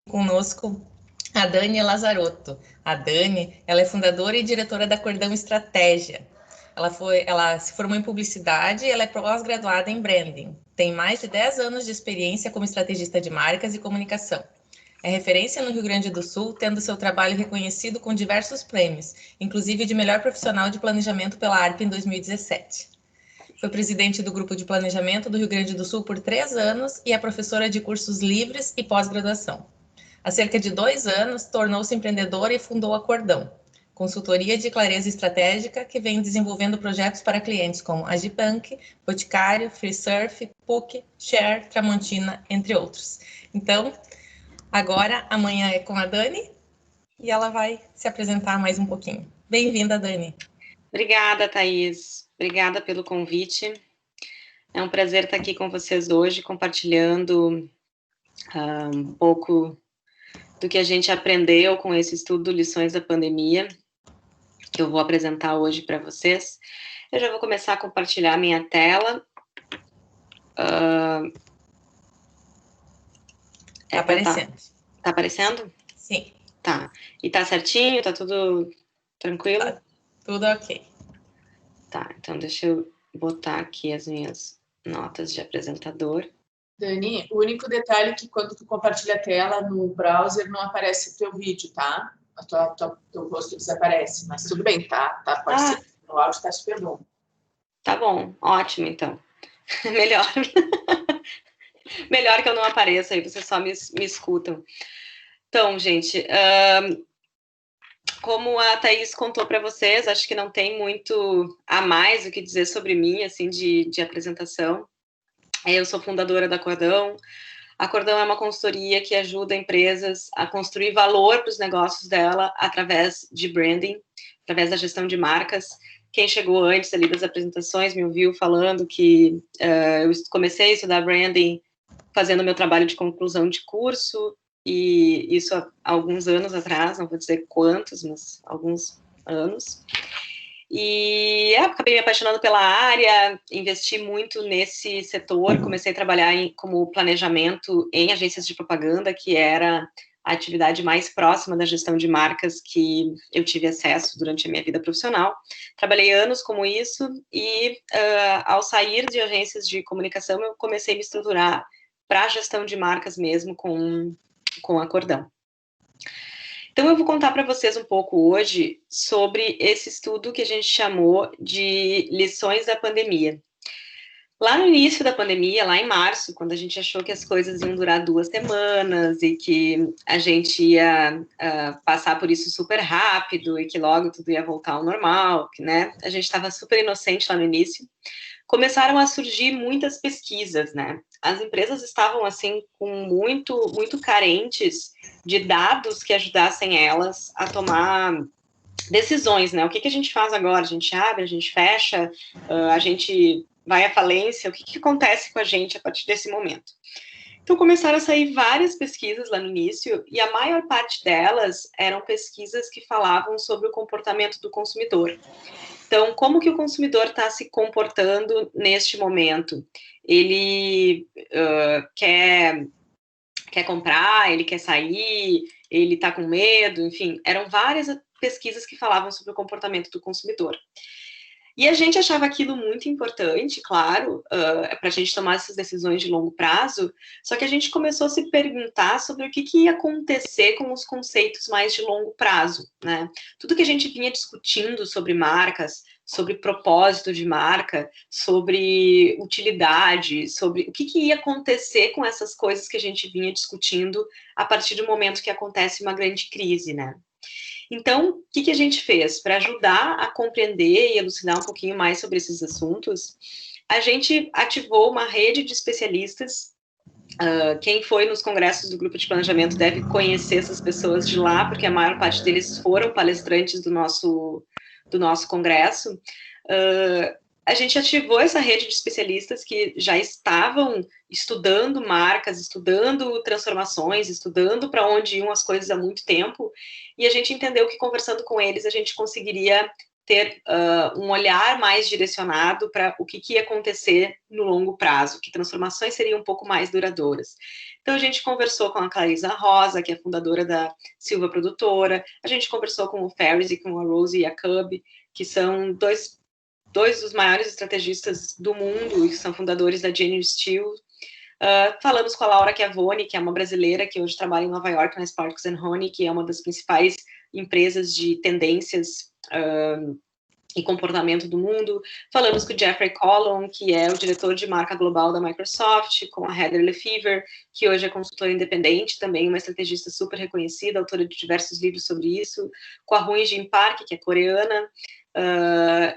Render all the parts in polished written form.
Conosco a Dani Lazarotto. A Dani, ela é fundadora e diretora da Cordão Estratégia. Ela se formou em publicidade e ela é pós-graduada em branding. Tem mais de 10 anos de experiência como estrategista de marcas e comunicação. É referência no Rio Grande do Sul, tendo seu trabalho reconhecido com diversos prêmios, inclusive de melhor profissional de planejamento pela ARP em 2017. Foi presidente do Grupo de Planejamento do Rio Grande do Sul por 3 anos e é professora de cursos livres e pós-graduação. Há cerca de 2 anos, tornou-se empreendedora e fundou a Cordão, consultoria de clareza estratégica que vem desenvolvendo projetos para clientes como Agibank, Boticário, FreeSurf, PUC, Share, Tramontina, entre outros. Então, agora, amanhã é com a Dani e ela vai se apresentar mais um pouquinho. Bem-vinda, Dani. Obrigada, Thaís. Obrigada pelo convite. É um prazer estar aqui com vocês hoje, compartilhando um pouco do que a gente aprendeu com esse estudo Lições da Pandemia, que eu vou apresentar hoje para vocês. Eu já vou começar a compartilhar minha tela. Tá aparecendo. Tá aparecendo? Sim. Tá. E tá certinho? Tá tudo tranquilo? Tá tudo ok. Tá, então deixa eu botar aqui as minhas notas de apresentador. Dani, o único detalhe é que quando tu compartilha a tela no browser não aparece o teu vídeo, tá? Teu rosto desaparece, mas tudo bem, tá? Pode ser. O áudio tá super bom. Tá bom, ótimo, então. Melhor. Melhor que eu não apareça, aí vocês só me escutam. Então, gente, como a Thaís contou para vocês, acho que não tem muito a mais o que dizer sobre mim, assim, de apresentação. Eu sou fundadora da Cordão. A Cordão é uma consultoria que ajuda empresas a construir valor para os negócios dela através de branding, através da gestão de marcas. Quem chegou antes ali das apresentações me ouviu falando que eu comecei a estudar branding fazendo meu trabalho de conclusão de curso, e isso há alguns anos atrás, não vou dizer quantos, mas alguns anos. E acabei me apaixonando pela área, investi muito nesse setor, comecei a trabalhar como planejamento em agências de propaganda, que era a atividade mais próxima da gestão de marcas que eu tive acesso durante a minha vida profissional. Trabalhei anos como isso e, ao sair de agências de comunicação, eu comecei a me estruturar para a gestão de marcas mesmo com a Cordão. Então, eu vou contar para vocês um pouco hoje sobre esse estudo que a gente chamou de Lições da Pandemia. Lá no início da pandemia, lá em março, quando a gente achou que as coisas iam durar 2 semanas e que a gente ia passar por isso super rápido e que logo tudo ia voltar ao normal, né? A gente estava super inocente lá no início. Começaram a surgir muitas pesquisas, né? As empresas estavam, assim, muito carentes de dados que ajudassem elas a tomar decisões, né? O que a gente faz agora? A gente abre, a gente fecha, a gente vai à falência? O que acontece com a gente a partir desse momento? Então, começaram a sair várias pesquisas lá no início, e a maior parte delas eram pesquisas que falavam sobre o comportamento do consumidor. Então, como que o consumidor está se comportando neste momento? Ele quer comprar, ele quer sair, ele está com medo, enfim, eram várias pesquisas que falavam sobre o comportamento do consumidor. E a gente achava aquilo muito importante, claro, para a gente tomar essas decisões de longo prazo, só que a gente começou a se perguntar sobre o que ia acontecer com os conceitos mais de longo prazo, né? Tudo que a gente vinha discutindo sobre marcas, sobre propósito de marca, sobre utilidade, sobre o que ia acontecer com essas coisas que a gente vinha discutindo a partir do momento que acontece uma grande crise, né? Então, o que a gente fez? Para ajudar a compreender e elucidar um pouquinho mais sobre esses assuntos, a gente ativou uma rede de especialistas. Quem foi nos congressos do Grupo de Planejamento deve conhecer essas pessoas de lá, porque a maior parte deles foram palestrantes do nosso congresso. A gente ativou essa rede de especialistas que já estavam estudando marcas, estudando transformações, estudando para onde iam as coisas há muito tempo, e a gente entendeu que conversando com eles a gente conseguiria ter um olhar mais direcionado para o que ia acontecer no longo prazo, que transformações seriam um pouco mais duradouras. Então, a gente conversou com a Clarisa Rosa, que é fundadora da Silva Produtora, a gente conversou com o Ferris e com a Rose Jacob, que são dois dos maiores estrategistas do mundo, e que são fundadores da Genuine Steel. Falamos com a Laura Chiavone, que é uma brasileira que hoje trabalha em Nova York na Sparks & Honey, que é uma das principais empresas de tendências e comportamento do mundo. Falamos com o Jeffrey Collum, que é o diretor de marca global da Microsoft, com a Heather Lefevre, que hoje é consultora independente, também uma estrategista super reconhecida, autora de diversos livros sobre isso, com a Rui Jin Park, que é coreana,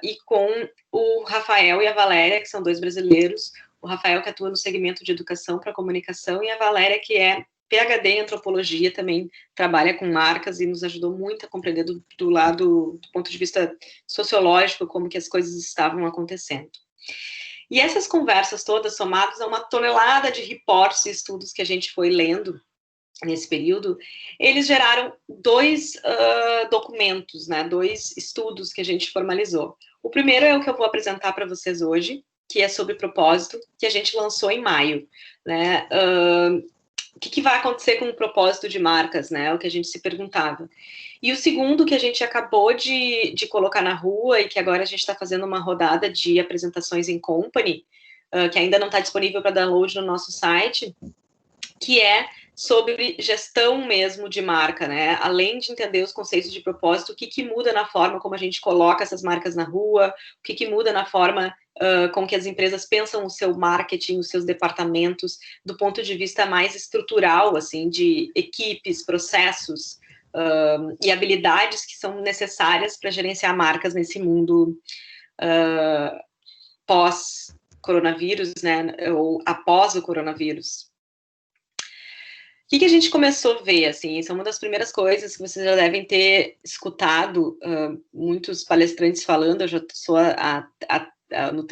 e com o Rafael e a Valéria, que são dois brasileiros, o Rafael que atua no segmento de educação para comunicação, e a Valéria, que é PhD em antropologia, também trabalha com marcas e nos ajudou muito a compreender do lado, do ponto de vista sociológico, como que as coisas estavam acontecendo. E essas conversas todas, somadas a uma tonelada de reportes e estudos que a gente foi lendo nesse período, eles geraram dois documentos, né, dois estudos que a gente formalizou. O primeiro é o que eu vou apresentar para vocês hoje, que é sobre propósito, que a gente lançou em maio, né, o que vai acontecer com o propósito de marcas, né? O que a gente se perguntava. E o segundo, que a gente acabou de colocar na rua e que agora a gente está fazendo uma rodada de apresentações em company, que ainda não está disponível para download no nosso site, que é sobre gestão mesmo de marca, né? Além de entender os conceitos de propósito, o que muda na forma como a gente coloca essas marcas na rua, o que muda na forma com que as empresas pensam o seu marketing, os seus departamentos, do ponto de vista mais estrutural, assim, de equipes, processos e habilidades que são necessárias para gerenciar marcas nesse mundo pós-coronavírus, né? Ou após o coronavírus. O que a gente começou a ver, assim, isso é uma das primeiras coisas que vocês já devem ter escutado muitos palestrantes falando, eu já sou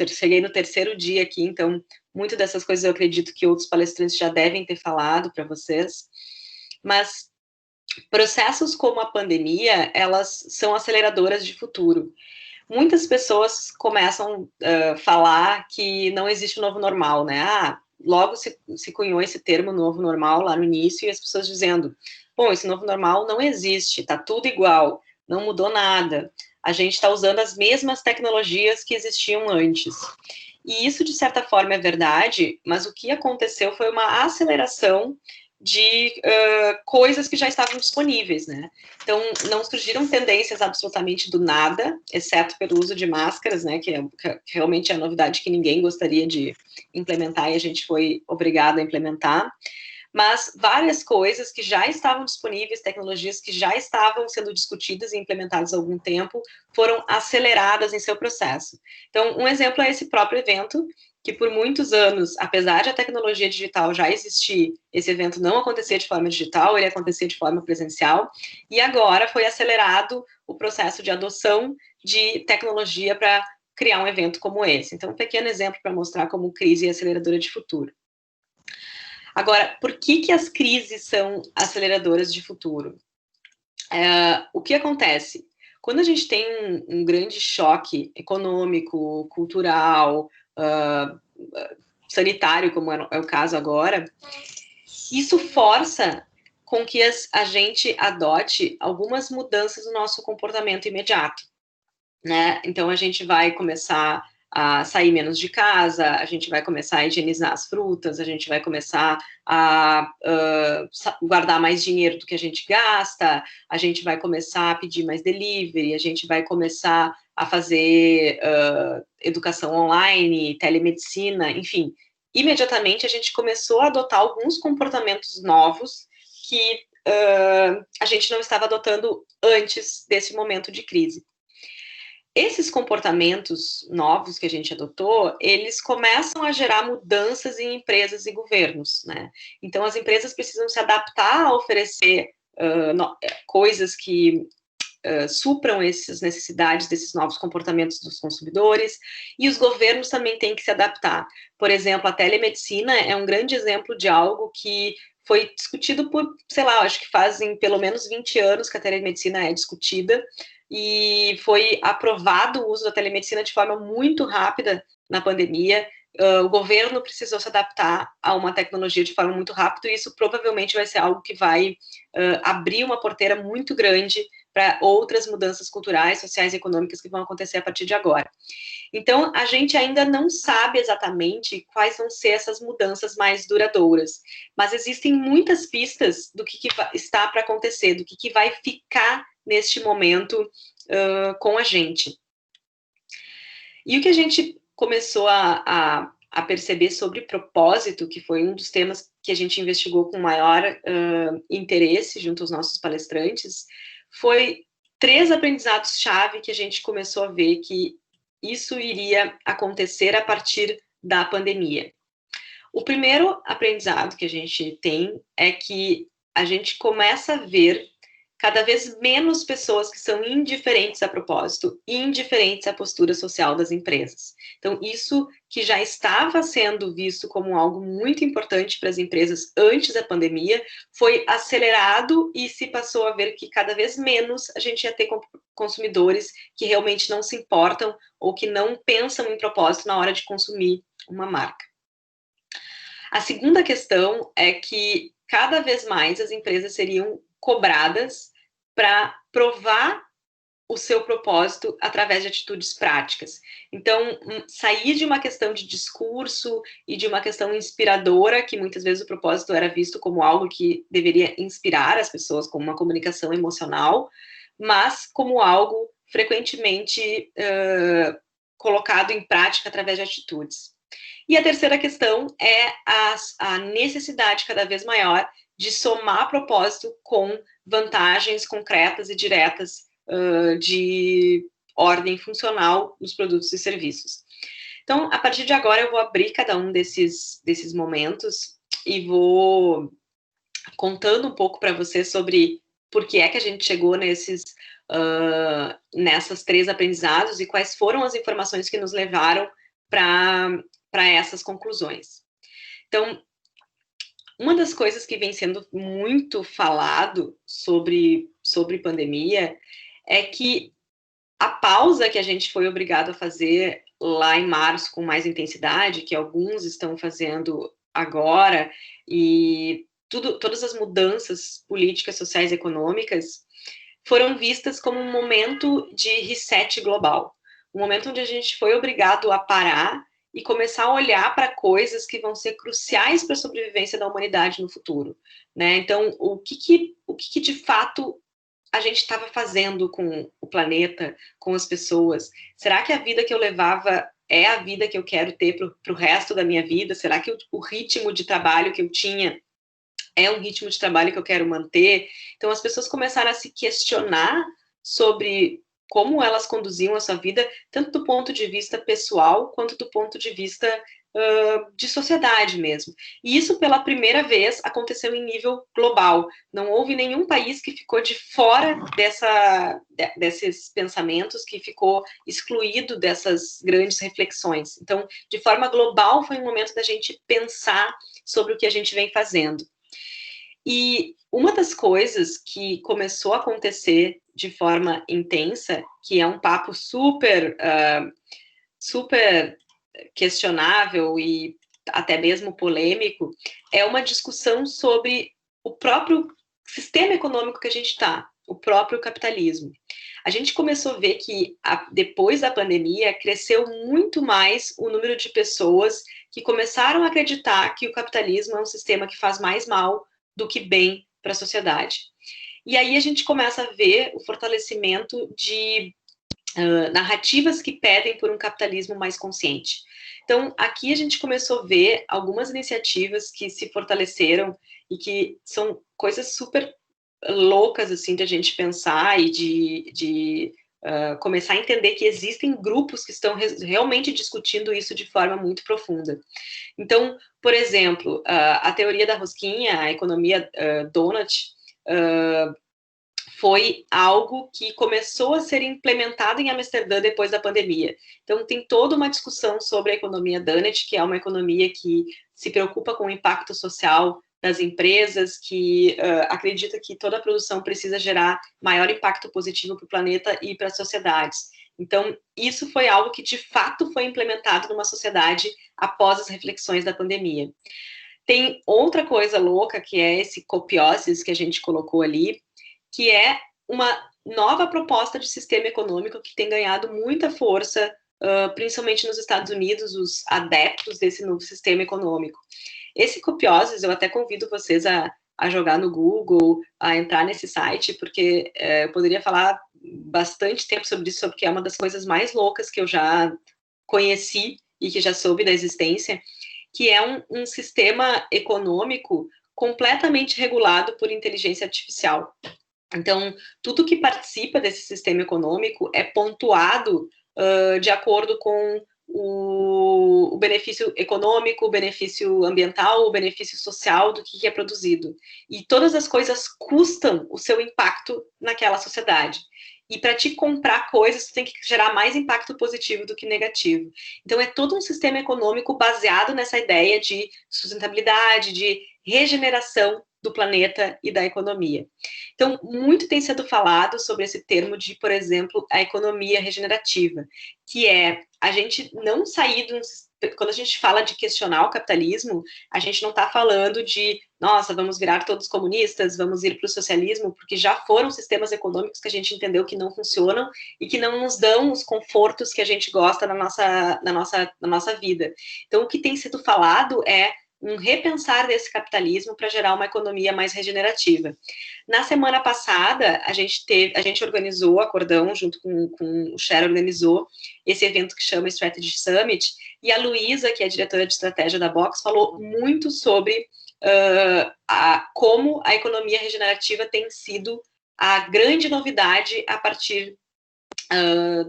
cheguei no terceiro dia aqui, então, muitas dessas coisas eu acredito que outros palestrantes já devem ter falado para vocês, mas processos como a pandemia, elas são aceleradoras de futuro. Muitas pessoas começam a falar que não existe o novo normal, né? Logo se cunhou esse termo novo normal lá no início e as pessoas dizendo, bom, esse novo normal não existe, tá tudo igual, não mudou nada, a gente está usando as mesmas tecnologias que existiam antes. E isso, de certa forma, é verdade, mas o que aconteceu foi uma aceleração de coisas que já estavam disponíveis, né? Então, não surgiram tendências absolutamente do nada, exceto pelo uso de máscaras, né? Que realmente é a novidade que ninguém gostaria de implementar e a gente foi obrigado a implementar. Mas várias coisas que já estavam disponíveis, tecnologias que já estavam sendo discutidas e implementadas há algum tempo, foram aceleradas em seu processo. Então, um exemplo é esse próprio evento, que por muitos anos, apesar de a tecnologia digital já existir, esse evento não acontecia de forma digital, ele acontecia de forma presencial, e agora foi acelerado o processo de adoção de tecnologia para criar um evento como esse. Então, um pequeno exemplo para mostrar como crise é aceleradora de futuro. Agora, por que as crises são aceleradoras de futuro? O que acontece? Quando a gente tem um grande choque econômico, cultural, sanitário, como é o caso agora, isso força com que a gente adote algumas mudanças no nosso comportamento imediato, né? Então, a gente vai começar a sair menos de casa, a gente vai começar a higienizar as frutas, a gente vai começar a guardar mais dinheiro do que a gente gasta, a gente vai começar a pedir mais delivery, a gente vai começar a fazer educação online, telemedicina, enfim. Imediatamente a gente começou a adotar alguns comportamentos novos que a gente não estava adotando antes desse momento de crise. Esses comportamentos novos que a gente adotou, eles começam a gerar mudanças em empresas e governos, né? Então, as empresas precisam se adaptar a oferecer coisas que supram essas necessidades desses novos comportamentos dos consumidores, e os governos também têm que se adaptar. Por exemplo, a telemedicina é um grande exemplo de algo que foi discutido por, sei lá, acho que fazem pelo menos 20 anos que a telemedicina é discutida, e foi aprovado o uso da telemedicina de forma muito rápida na pandemia. O governo precisou se adaptar a uma tecnologia de forma muito rápida, e isso provavelmente vai ser algo que vai abrir uma porteira muito grande para outras mudanças culturais, sociais e econômicas que vão acontecer a partir de agora. Então, a gente ainda não sabe exatamente quais vão ser essas mudanças mais duradouras, mas existem muitas pistas do que está para acontecer, do que vai ficar neste momento com a gente. E o que a gente começou a perceber sobre propósito, que foi um dos temas que a gente investigou com maior interesse junto aos nossos palestrantes, foi 3 aprendizados-chave que a gente começou a ver que isso iria acontecer a partir da pandemia. O primeiro aprendizado que a gente tem é que a gente começa a ver cada vez menos pessoas que são indiferentes a propósito, indiferentes à postura social das empresas. Então, isso que já estava sendo visto como algo muito importante para as empresas antes da pandemia, foi acelerado e se passou a ver que cada vez menos a gente ia ter consumidores que realmente não se importam ou que não pensam em propósito na hora de consumir uma marca. A segunda questão é que cada vez mais as empresas seriam cobradas para provar o seu propósito através de atitudes práticas. Então, sair de uma questão de discurso e de uma questão inspiradora, que muitas vezes o propósito era visto como algo que deveria inspirar as pessoas, como uma comunicação emocional, mas como algo frequentemente colocado em prática através de atitudes. E a terceira questão é a necessidade cada vez maior de somar propósito com vantagens concretas e diretas de ordem funcional nos produtos e serviços. Então, a partir de agora, eu vou abrir cada um desses momentos e vou contando um pouco para você sobre por que é que a gente chegou nessas 3 aprendizados e quais foram as informações que nos levaram para essas conclusões. Então, uma das coisas que vem sendo muito falado sobre pandemia é que a pausa que a gente foi obrigado a fazer lá em março com mais intensidade, que alguns estão fazendo agora, e todas as mudanças políticas, sociais e econômicas foram vistas como um momento de reset global. Um momento onde a gente foi obrigado a parar e começar a olhar para coisas que vão ser cruciais para a sobrevivência da humanidade no futuro, né? Então, o que de fato a gente estava fazendo com o planeta, com as pessoas? Será que a vida que eu levava é a vida que eu quero ter para o resto da minha vida? Será que o ritmo de trabalho que eu tinha é um ritmo de trabalho que eu quero manter? Então, as pessoas começaram a se questionar sobre como elas conduziam a sua vida, tanto do ponto de vista pessoal, quanto do ponto de vista de sociedade mesmo. E isso, pela primeira vez, aconteceu em nível global. Não houve nenhum país que ficou de fora desses pensamentos, que ficou excluído dessas grandes reflexões. Então, de forma global, foi um momento da gente pensar sobre o que a gente vem fazendo. E uma das coisas que começou a acontecer de forma intensa, que é um papo super questionável e até mesmo polêmico, é uma discussão sobre o próprio sistema econômico que a gente está, o próprio capitalismo. A gente começou a ver que, depois da pandemia, cresceu muito mais o número de pessoas que começaram a acreditar que o capitalismo é um sistema que faz mais mal do que bem para a sociedade. E aí a gente começa a ver o fortalecimento de narrativas que pedem por um capitalismo mais consciente. Então, aqui a gente começou a ver algumas iniciativas que se fortaleceram e que são coisas super loucas, assim, de a gente pensar e de começar a entender que existem grupos que estão realmente discutindo isso de forma muito profunda. Então, por exemplo, a teoria da rosquinha, a economia donut, foi algo que começou a ser implementado em Amsterdã depois da pandemia. Então, tem toda uma discussão sobre a economia donut, que é uma economia que se preocupa com o impacto social das empresas, que acredita que toda a produção precisa gerar maior impacto positivo para o planeta e para as sociedades. Então, isso foi algo que, de fato, foi implementado numa sociedade após as reflexões da pandemia. Tem outra coisa louca, que é esse copioses que a gente colocou ali, que é uma nova proposta de sistema econômico que tem ganhado muita força, principalmente nos Estados Unidos, os adeptos desse novo sistema econômico. Esse copioses, eu até convido vocês a jogar no Google, a entrar nesse site, porque eu poderia falar bastante tempo sobre isso, porque é uma das coisas mais loucas que eu já conheci e que já soube da existência, que é um sistema econômico completamente regulado por inteligência artificial. Então, tudo que participa desse sistema econômico é pontuado de acordo com o benefício econômico, o benefício ambiental, o benefício social do que é produzido. E todas as coisas custam o seu impacto naquela sociedade. E para te comprar coisas, tu tem que gerar mais impacto positivo do que negativo. Então, é todo um sistema econômico baseado nessa ideia de sustentabilidade, de regeneração do planeta e da economia. Então, muito tem sido falado sobre esse termo de, por exemplo, a economia regenerativa, que é a gente não sair de um... Quando a gente fala de questionar o capitalismo, a gente não está falando de, nossa, vamos virar todos comunistas, vamos ir para o socialismo, porque já foram sistemas econômicos que a gente entendeu que não funcionam e que não nos dão os confortos que a gente gosta na nossa vida. Então, o que tem sido falado é um repensar desse capitalismo para gerar uma economia mais regenerativa. Na semana passada, a gente organizou, a Cordão, junto com o Cher, organizou esse evento que chama Strategy Summit, e a Luísa, que é a diretora de estratégia da Box, falou muito sobre como a economia regenerativa tem sido a grande novidade a partir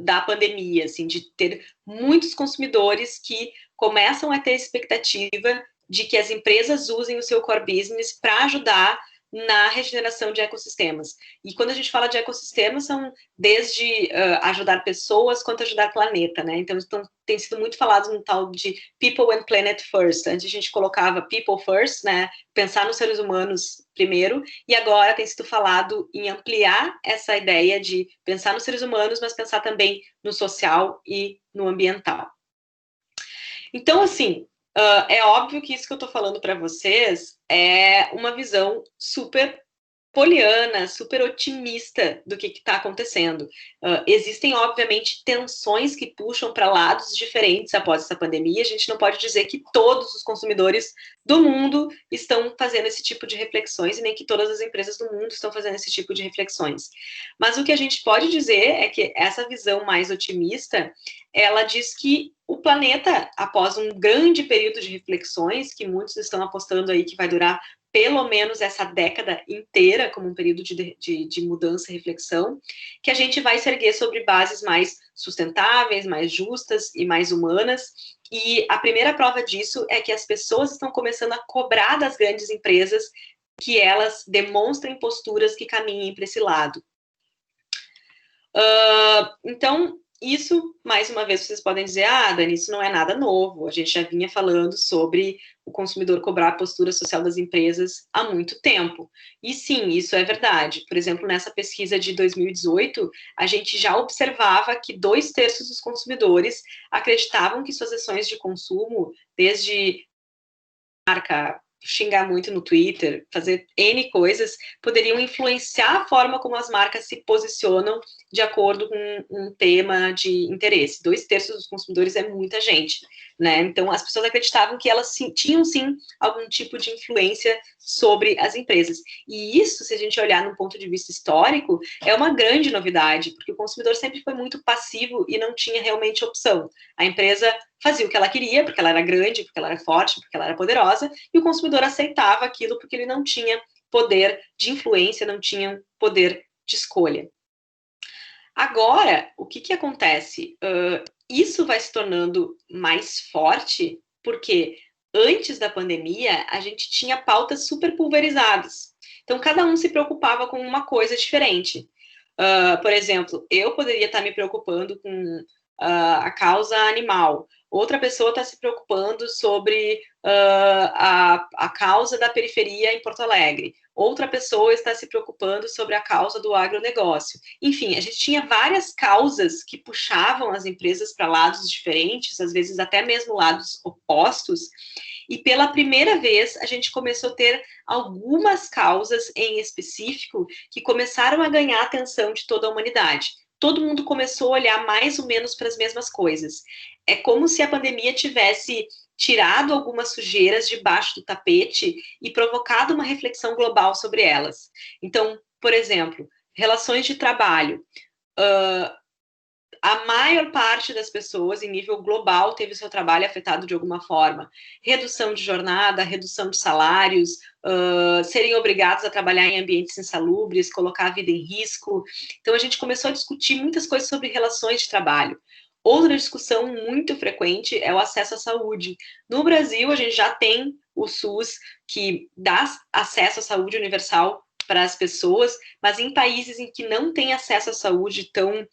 da pandemia, assim, de ter muitos consumidores que começam a ter expectativa de que as empresas usem o seu core business para ajudar na regeneração de ecossistemas. E quando a gente fala de ecossistemas, são desde ajudar pessoas quanto ajudar planeta, né? Então, tem sido muito falado no tal de people and planet first. Antes a gente colocava people first, né? Pensar nos seres humanos primeiro, e agora tem sido falado em ampliar essa ideia de pensar nos seres humanos, mas pensar também no social e no ambiental. Então, assim, é óbvio que isso que eu estou falando para vocês é uma visão super poliana, super otimista do que está acontecendo. Existem, obviamente, tensões que puxam para lados diferentes após essa pandemia. A gente não pode dizer que todos os consumidores do mundo estão fazendo esse tipo de reflexões e nem que todas as empresas do mundo estão fazendo esse tipo de reflexões. Mas o que a gente pode dizer é que essa visão mais otimista, ela diz que o planeta, após um grande período de reflexões, que muitos estão apostando aí que vai durar pelo menos essa década inteira, como um período de mudança e reflexão, que a gente vai se erguer sobre bases mais sustentáveis, mais justas e mais humanas. E a primeira prova disso é que as pessoas estão começando a cobrar das grandes empresas que elas demonstrem posturas que caminhem para esse lado. Então, isso, mais uma vez, vocês podem dizer, Dani, isso não é nada novo, a gente já vinha falando sobre o consumidor cobrar a postura social das empresas há muito tempo. E sim, isso é verdade. Por exemplo, nessa pesquisa de 2018, a gente já observava que 2/3 dos consumidores acreditavam que suas ações de consumo, desde marca, xingar muito no Twitter, fazer N coisas, poderiam influenciar a forma como as marcas se posicionam de acordo com um tema de interesse. 2/3 dos consumidores é muita gente, né? Então, as pessoas acreditavam que elas tinham, sim, algum tipo de influência sobre as empresas. E isso, se a gente olhar num ponto de vista histórico, é uma grande novidade, porque o consumidor sempre foi muito passivo e não tinha realmente opção. A empresa fazia o que ela queria, porque ela era grande, porque ela era forte, porque ela era poderosa, e o consumidor aceitava aquilo porque ele não tinha poder de influência, não tinha poder de escolha. Agora, o que acontece? Isso vai se tornando mais forte porque antes da pandemia a gente tinha pautas super pulverizadas. Então, cada um se preocupava com uma coisa diferente. Por exemplo, eu poderia estar me preocupando com a causa animal, outra pessoa está se preocupando sobre a causa da periferia em Porto Alegre, outra pessoa está se preocupando sobre a causa do agronegócio. Enfim, a gente tinha várias causas que puxavam as empresas para lados diferentes, às vezes até mesmo lados opostos, e pela primeira vez a gente começou a ter algumas causas em específico que começaram a ganhar a atenção de toda a humanidade. Todo mundo começou a olhar mais ou menos para as mesmas coisas. É como se a pandemia tivesse tirado algumas sujeiras debaixo do tapete e provocado uma reflexão global sobre elas. Então, por exemplo, relações de trabalho. A maior parte das pessoas, em nível global, teve seu trabalho afetado de alguma forma. Redução de jornada, redução de salários, serem obrigados a trabalhar em ambientes insalubres, colocar a vida em risco. Então, a gente começou a discutir muitas coisas sobre relações de trabalho. Outra discussão muito frequente é o acesso à saúde. No Brasil, a gente já tem o SUS, que dá acesso à saúde universal para as pessoas, mas em países em que não tem acesso à saúde tão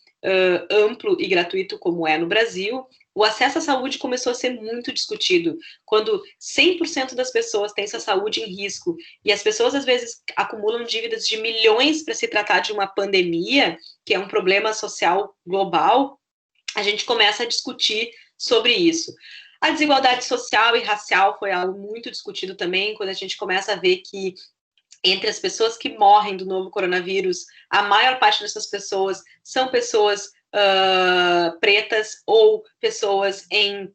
amplo e gratuito como é no Brasil, o acesso à saúde começou a ser muito discutido. Quando 100% das pessoas têm sua saúde em risco e as pessoas, às vezes, acumulam dívidas de milhões para se tratar de uma pandemia, que é um problema social global, a gente começa a discutir sobre isso. A desigualdade social e racial foi algo muito discutido também, quando a gente começa a ver que entre as pessoas que morrem do novo coronavírus, a maior parte dessas pessoas são pessoas pretas ou pessoas em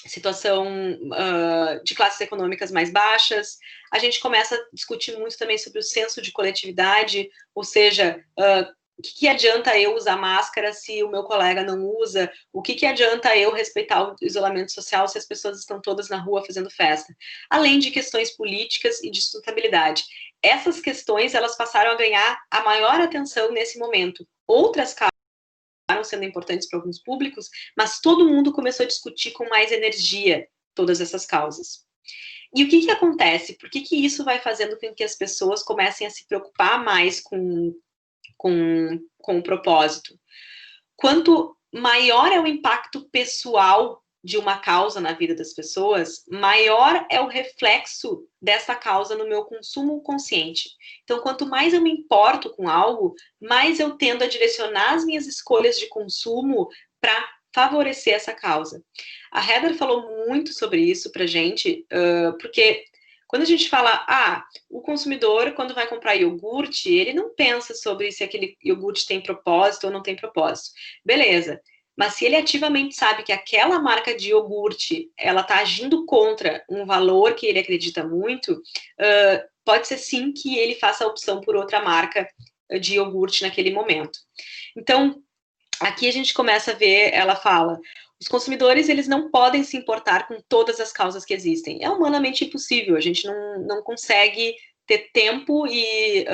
situação de classes econômicas mais baixas. A gente começa a discutir muito também sobre o senso de coletividade, ou seja, o que adianta eu usar máscara se o meu colega não usa? O que adianta eu respeitar o isolamento social se as pessoas estão todas na rua fazendo festa? Além de questões políticas e de sustentabilidade. Essas questões, elas passaram a ganhar a maior atenção nesse momento. Outras causas sendo importantes para alguns públicos, mas todo mundo começou a discutir com mais energia todas essas causas. E o que acontece? Por que isso vai fazendo com que as pessoas comecem a se preocupar mais com o propósito? Quanto maior é o impacto pessoal de uma causa na vida das pessoas, maior é o reflexo dessa causa no meu consumo consciente. Então, quanto mais eu me importo com algo, mais eu tendo a direcionar as minhas escolhas de consumo para favorecer essa causa. A Heather falou muito sobre isso pra gente, porque quando a gente fala, o consumidor, quando vai comprar iogurte, ele não pensa sobre se aquele iogurte tem propósito ou não tem propósito. Beleza. Mas se ele ativamente sabe que aquela marca de iogurte, ela está agindo contra um valor que ele acredita muito, pode ser sim que ele faça a opção por outra marca de iogurte naquele momento. Então, aqui a gente começa a ver, ela fala, os consumidores, eles não podem se importar com todas as causas que existem. É humanamente impossível, a gente não consegue ter tempo e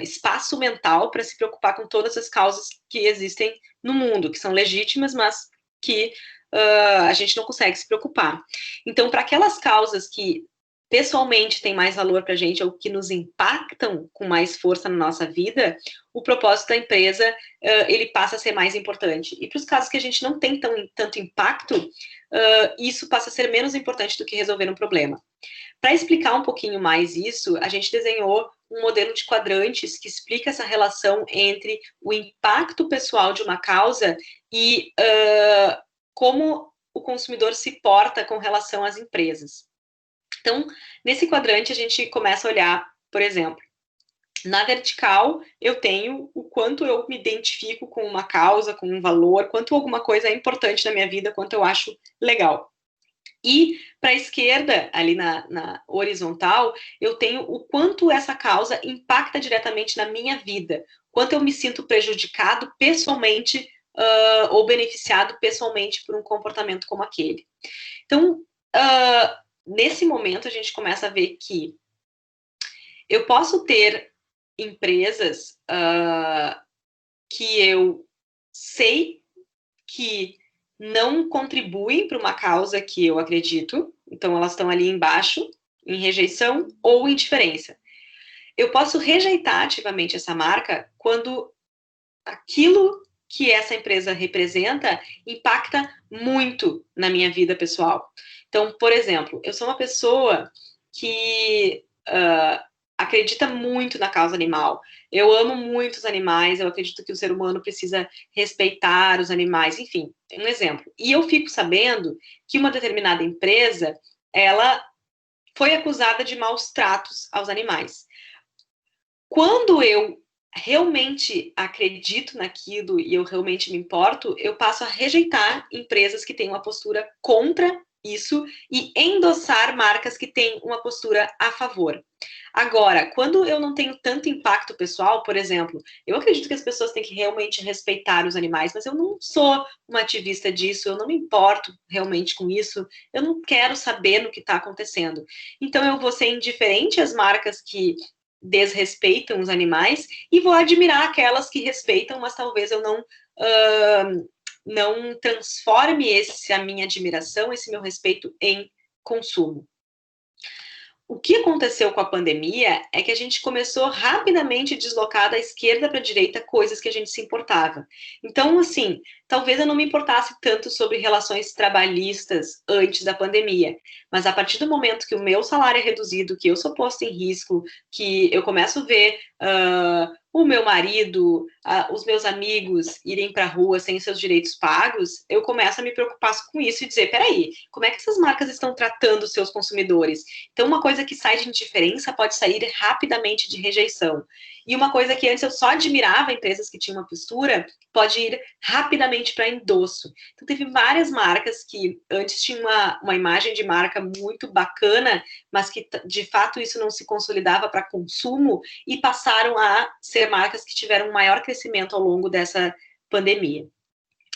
espaço mental para se preocupar com todas as causas que existem no mundo, que são legítimas, mas que a gente não consegue se preocupar. Então, para aquelas causas que pessoalmente têm mais valor para a gente, ou que nos impactam com mais força na nossa vida, o propósito da empresa, ele passa a ser mais importante. E para os casos que a gente não tem tanto impacto, isso passa a ser menos importante do que resolver um problema. Para explicar um pouquinho mais isso, a gente desenhou um modelo de quadrantes que explica essa relação entre o impacto pessoal de uma causa e como o consumidor se porta com relação às empresas. Então, nesse quadrante, a gente começa a olhar, por exemplo, na vertical, eu tenho o quanto eu me identifico com uma causa, com um valor, quanto alguma coisa é importante na minha vida, quanto eu acho legal. E para a esquerda, ali na horizontal, eu tenho o quanto essa causa impacta diretamente na minha vida, quanto eu me sinto prejudicado pessoalmente ou beneficiado pessoalmente por um comportamento como aquele. Então, nesse momento, a gente começa a ver que eu posso ter empresas que eu sei que não contribuem para uma causa que eu acredito, então elas estão ali embaixo, em rejeição ou indiferença. Eu posso rejeitar ativamente essa marca quando aquilo que essa empresa representa impacta muito na minha vida pessoal. Então, por exemplo, eu sou uma pessoa que acredita muito na causa animal. Eu amo muito os animais, eu acredito que o ser humano precisa respeitar os animais, enfim, um exemplo. E eu fico sabendo que uma determinada empresa, ela foi acusada de maus tratos aos animais. Quando eu realmente acredito naquilo e eu realmente me importo, eu passo a rejeitar empresas que têm uma postura contra isso e endossar marcas que têm uma postura a favor. Agora, quando eu não tenho tanto impacto pessoal, por exemplo, eu acredito que as pessoas têm que realmente respeitar os animais, mas eu não sou uma ativista disso, eu não me importo realmente com isso, eu não quero saber no que está acontecendo. Então, eu vou ser indiferente às marcas que desrespeitam os animais e vou admirar aquelas que respeitam, mas talvez eu não transforme a minha admiração, esse meu respeito em consumo. O que aconteceu com a pandemia é que a gente começou rapidamente a deslocar da esquerda para a direita coisas que a gente se importava. Então, assim, talvez eu não me importasse tanto sobre relações trabalhistas antes da pandemia, mas a partir do momento que o meu salário é reduzido, que eu sou posto em risco, que eu começo a ver o meu marido, os meus amigos irem para a rua sem seus direitos pagos, eu começo a me preocupar com isso e dizer, peraí, como é que essas marcas estão tratando os seus consumidores? Então, uma coisa que sai de indiferença pode sair rapidamente de rejeição. E uma coisa que antes eu só admirava empresas que tinham uma postura, pode ir rapidamente para endosso. Então, teve várias marcas que antes tinham uma imagem de marca muito bacana, mas que, de fato, isso não se consolidava para consumo e passaram a ser marcas que tiveram um maior crescimento ao longo dessa pandemia.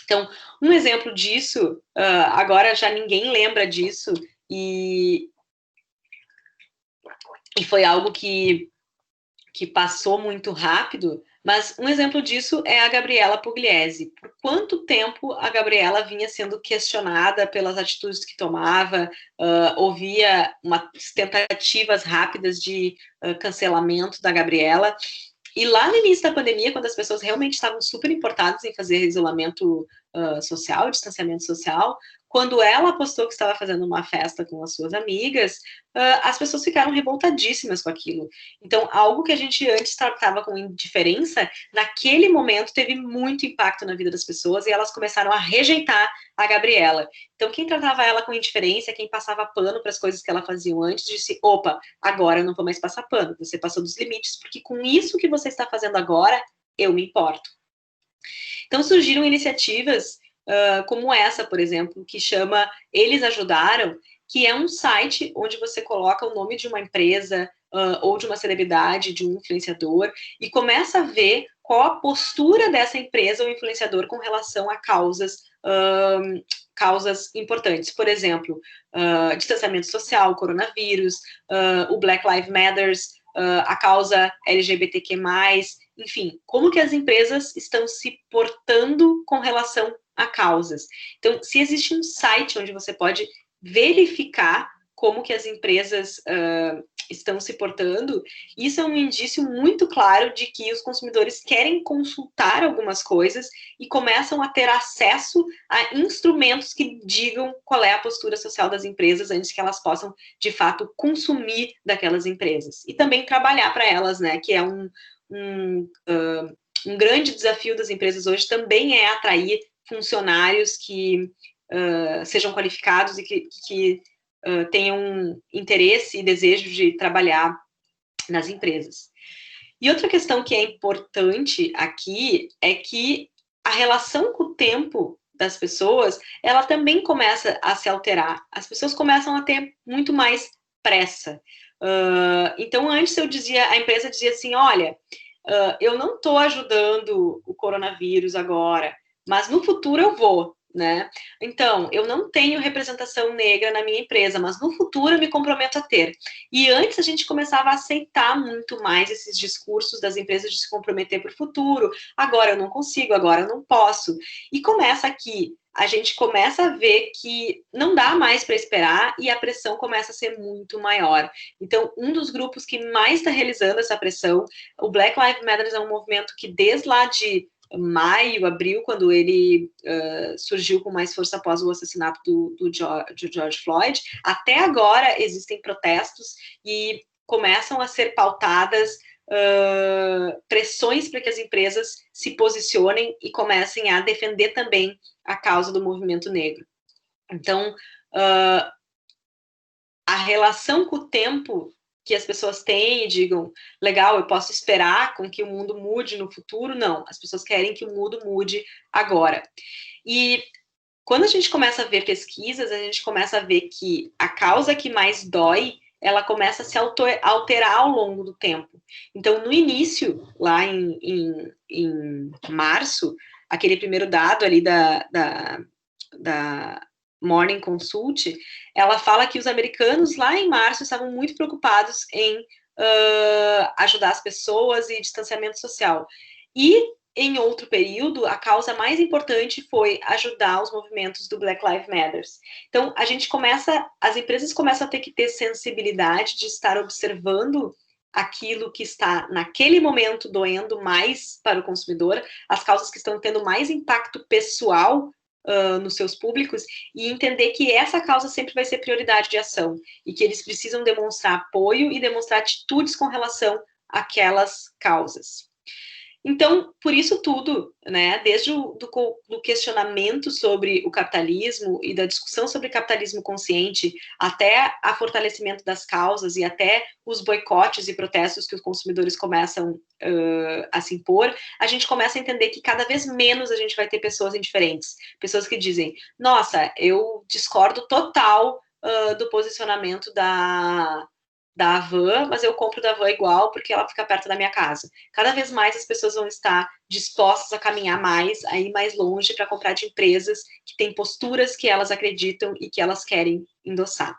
Então, um exemplo disso, agora já ninguém lembra disso, e foi algo que passou muito rápido, mas um exemplo disso é a Gabriela Pugliese. Por quanto tempo a Gabriela vinha sendo questionada pelas atitudes que tomava, ouvia tentativas rápidas de cancelamento da Gabriela. E lá no início da pandemia, quando as pessoas realmente estavam super importadas em fazer isolamento social, distanciamento social, quando ela postou que estava fazendo uma festa com as suas amigas, as pessoas ficaram revoltadíssimas com aquilo. Então, algo que a gente antes tratava com indiferença, naquele momento teve muito impacto na vida das pessoas e elas começaram a rejeitar a Gabriela. Então, quem tratava ela com indiferença, quem passava pano para as coisas que ela fazia antes, disse, opa, agora eu não vou mais passar pano, você passou dos limites, porque com isso que você está fazendo agora, eu me importo. Então, surgiram iniciativas como essa, por exemplo, que chama Eles Ajudaram, que é um site onde você coloca o nome de uma empresa ou de uma celebridade, de um influenciador, e começa a ver qual a postura dessa empresa ou influenciador com relação a causas importantes. Por exemplo, distanciamento social, coronavírus, o Black Lives Matter, a causa LGBTQ+, enfim, como que as empresas estão se portando com relação a causas. Então, se existe um site onde você pode verificar como que as empresas estão se portando, isso é um indício muito claro de que os consumidores querem consultar algumas coisas e começam a ter acesso a instrumentos que digam qual é a postura social das empresas antes que elas possam, de fato, consumir daquelas empresas. E também trabalhar para elas, né, que é um grande desafio das empresas hoje também é atrair funcionários que sejam qualificados e que tenham interesse e desejo de trabalhar nas empresas. E outra questão que é importante aqui é que a relação com o tempo das pessoas, ela também começa a se alterar. As pessoas começam a ter muito mais pressa. Então, antes a empresa dizia assim, olha, eu não estou ajudando o coronavírus agora, mas no futuro eu vou, né? Então, eu não tenho representação negra na minha empresa, mas no futuro eu me comprometo a ter. E antes a gente começava a aceitar muito mais esses discursos das empresas de se comprometer para o futuro. Agora eu não consigo, agora eu não posso. E começa aqui. A gente começa a ver que não dá mais para esperar e a pressão começa a ser muito maior. Então, um dos grupos que mais está realizando essa pressão, o Black Lives Matter é um movimento que desde lá de maio, abril, quando ele surgiu com mais força após o assassinato do George Floyd, até agora existem protestos e começam a ser pautadas pressões para que as empresas se posicionem e comecem a defender também a causa do movimento negro. Então, a relação com o tempo que as pessoas têm e digam, legal, eu posso esperar com que o mundo mude no futuro, não. As pessoas querem que o mundo mude agora. E quando a gente começa a ver pesquisas, a gente começa a ver que a causa que mais dói, ela começa a se alterar ao longo do tempo. Então, no início, lá em março, aquele primeiro dado ali da Morning Consult, ela fala que os americanos lá em março estavam muito preocupados em ajudar as pessoas e distanciamento social. E em outro período, a causa mais importante foi ajudar os movimentos do Black Lives Matter. Então, as empresas começam a ter que ter sensibilidade de estar observando aquilo que está naquele momento doendo mais para o consumidor, as causas que estão tendo mais impacto pessoal nos seus públicos, e entender que essa causa sempre vai ser prioridade de ação, e que eles precisam demonstrar apoio e demonstrar atitudes com relação àquelas causas. Então, por isso tudo, né, desde o questionamento sobre o capitalismo e da discussão sobre capitalismo consciente, até a fortalecimento das causas e até os boicotes e protestos que os consumidores começam a se impor, a gente começa a entender que cada vez menos a gente vai ter pessoas indiferentes, pessoas que dizem, nossa, eu discordo total do posicionamento da Havan, mas eu compro da Havan igual porque ela fica perto da minha casa. Cada vez mais as pessoas vão estar dispostas a caminhar mais, a ir mais longe para comprar de empresas que têm posturas que elas acreditam e que elas querem endossar.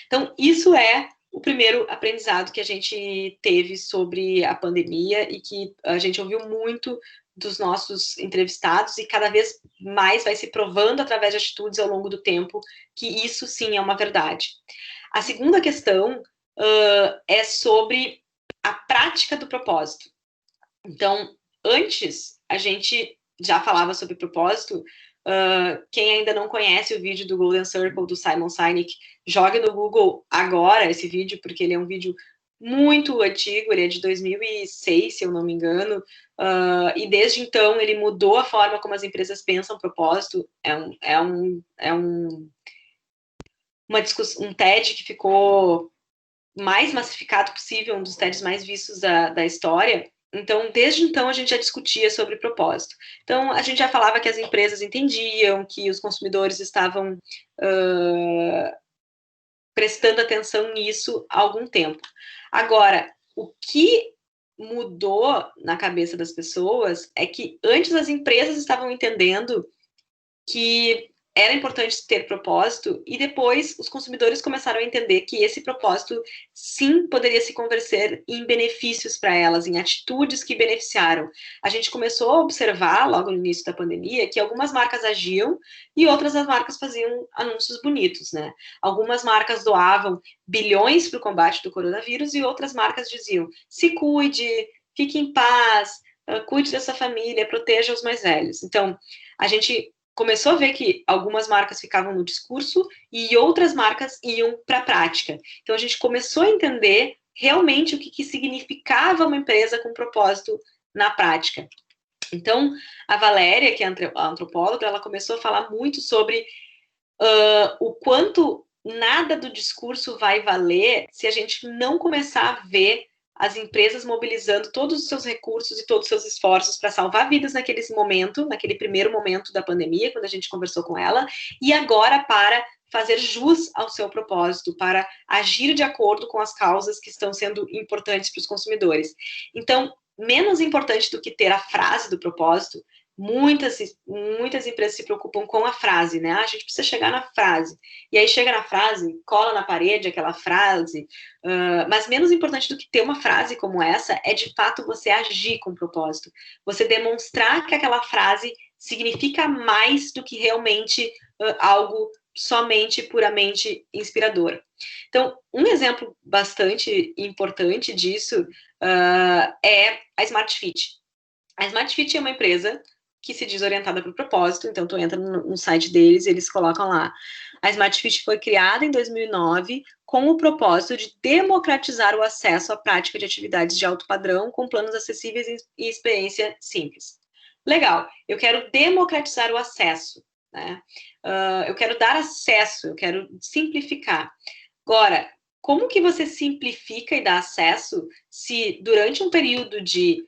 Então, isso é o primeiro aprendizado que a gente teve sobre a pandemia e que a gente ouviu muito dos nossos entrevistados e cada vez mais vai se provando através de atitudes ao longo do tempo que isso sim é uma verdade. A segunda questão é sobre a prática do propósito. Então, antes, a gente já falava sobre propósito. Quem ainda não conhece o vídeo do Golden Circle, do Simon Sinek, jogue no Google agora esse vídeo, porque ele é um vídeo muito antigo, ele é de 2006, se eu não me engano, e desde então ele mudou a forma como as empresas pensam propósito. Um TED que ficou mais massificado possível, um dos TEDs mais vistos da história. Então, desde então, a gente já discutia sobre propósito. Então, a gente já falava que as empresas entendiam, que os consumidores estavam prestando atenção nisso há algum tempo. Agora, o que mudou na cabeça das pessoas é que antes as empresas estavam entendendo que era importante ter propósito, e depois os consumidores começaram a entender que esse propósito, sim, poderia se converter em benefícios para elas, em atitudes que beneficiaram. A gente começou a observar, logo no início da pandemia, que algumas marcas agiam e outras as marcas faziam anúncios bonitos, né? Algumas marcas doavam bilhões para o combate do coronavírus e outras marcas diziam, se cuide, fique em paz, cuide da sua família, proteja os mais velhos. Então, a gente começou a ver que algumas marcas ficavam no discurso e outras marcas iam para a prática. Então, a gente começou a entender realmente o que significava uma empresa com propósito na prática. Então, a Valéria, que é a antropóloga, ela começou a falar muito sobre o quanto nada do discurso vai valer se a gente não começar a ver as empresas mobilizando todos os seus recursos e todos os seus esforços para salvar vidas naquele primeiro momento da pandemia, quando a gente conversou com ela, e agora para fazer jus ao seu propósito, para agir de acordo com as causas que estão sendo importantes para os consumidores. Então, menos importante do que ter a frase do propósito, muitas empresas se preocupam com a frase, né? A gente precisa chegar na frase. E aí chega na frase, cola na parede aquela frase, mas menos importante do que ter uma frase como essa é, de fato, você agir com propósito. Você demonstrar que aquela frase significa mais do que realmente algo somente, puramente inspirador. Então, um exemplo bastante importante disso é a Smart Fit. A Smart Fit é uma empresa que se diz orientada para o propósito, então tu entra no site deles e eles colocam lá. A Smart Fit foi criada em 2009 com o propósito de democratizar o acesso à prática de atividades de alto padrão com planos acessíveis e experiência simples. Legal, eu quero democratizar o acesso, né? Eu quero dar acesso, eu quero simplificar. Agora, como que você simplifica e dá acesso se durante um período de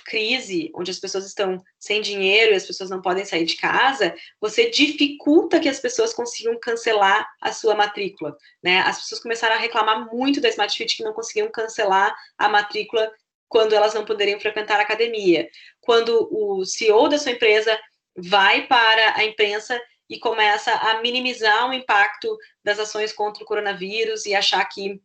crise, onde as pessoas estão sem dinheiro e as pessoas não podem sair de casa, você dificulta que as pessoas consigam cancelar a sua matrícula, né? As pessoas começaram a reclamar muito da Smart Fit que não conseguiam cancelar a matrícula quando elas não poderiam frequentar a academia. Quando o CEO da sua empresa vai para a imprensa e começa a minimizar o impacto das ações contra o coronavírus e achar que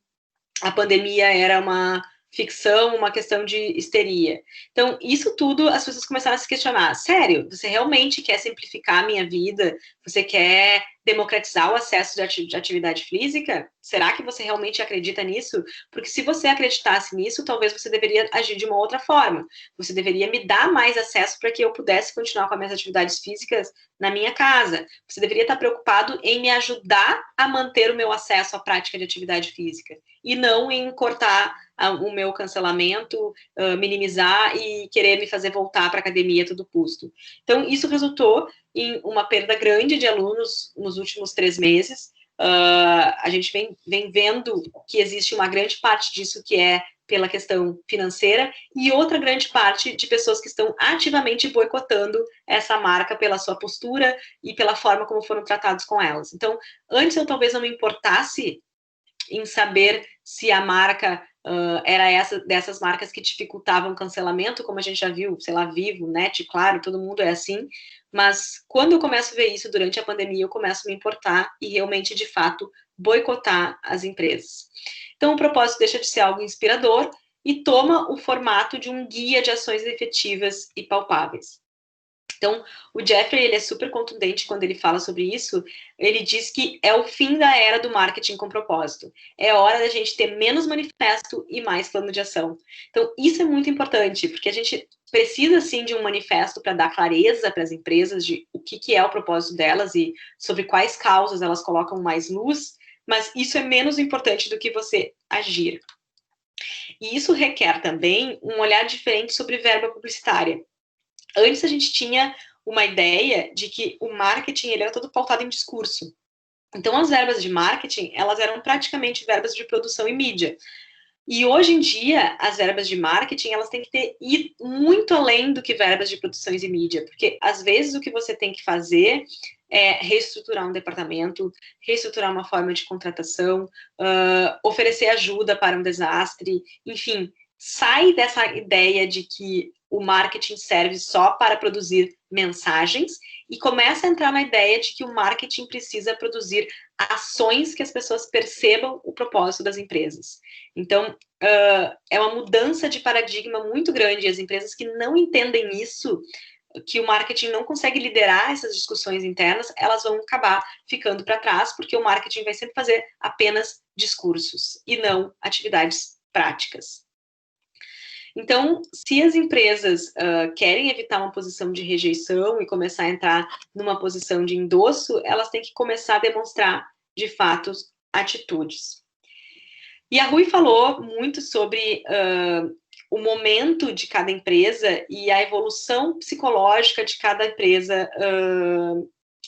a pandemia era uma ficção, uma questão de histeria. Então, isso tudo, as pessoas começaram a se questionar. Sério, você realmente quer simplificar a minha vida? Você quer democratizar o acesso de atividade física? Será que você realmente acredita nisso? Porque se você acreditasse nisso, talvez você deveria agir de uma outra forma. Você deveria me dar mais acesso para que eu pudesse continuar com as minhas atividades físicas na minha casa. Você deveria estar preocupado em me ajudar a manter o meu acesso à prática de atividade física e não em cortar o meu cancelamento, minimizar e querer me fazer voltar para a academia a todo custo. Então, isso resultou em uma perda grande de alunos nos últimos 3 meses. A gente vem vendo que existe uma grande parte disso que é pela questão financeira e outra grande parte de pessoas que estão ativamente boicotando essa marca pela sua postura e pela forma como foram tratados com elas. Então, antes eu talvez não me importasse em saber se a marca era dessas marcas que dificultavam o cancelamento, como a gente já viu, sei lá, Vivo, Net, claro, todo mundo é assim, mas quando eu começo a ver isso durante a pandemia, eu começo a me importar e realmente, de fato, boicotar as empresas. Então, o propósito deixa de ser algo inspirador e toma o formato de um guia de ações efetivas e palpáveis. Então, o Jeffrey, ele é super contundente quando ele fala sobre isso. Ele diz que é o fim da era do marketing com propósito. É hora da gente ter menos manifesto e mais plano de ação. Então, isso é muito importante, porque a gente precisa, sim, de um manifesto para dar clareza para as empresas de o que é o propósito delas e sobre quais causas elas colocam mais luz, mas isso é menos importante do que você agir. E isso requer também um olhar diferente sobre verba publicitária. Antes a gente tinha uma ideia de que o marketing ele era todo pautado em discurso. Então as verbas de marketing, elas eram praticamente verbas de produção e mídia. E hoje em dia, as verbas de marketing, elas têm que ir muito além do que verbas de produções e mídia, porque às vezes o que você tem que fazer é reestruturar um departamento, reestruturar uma forma de contratação, oferecer ajuda para um desastre, enfim, sai dessa ideia de que o marketing serve só para produzir mensagens e começa a entrar na ideia de que o marketing precisa produzir ações que as pessoas percebam o propósito das empresas. Então, é uma mudança de paradigma muito grande. As empresas que não entendem isso, que o marketing não consegue liderar essas discussões internas, elas vão acabar ficando para trás, porque o marketing vai sempre fazer apenas discursos e não atividades práticas. Então, se as empresas querem evitar uma posição de rejeição e começar a entrar numa posição de endosso, elas têm que começar a demonstrar, de fato, atitudes. E a Rui falou muito sobre o momento de cada empresa e a evolução psicológica de cada empresa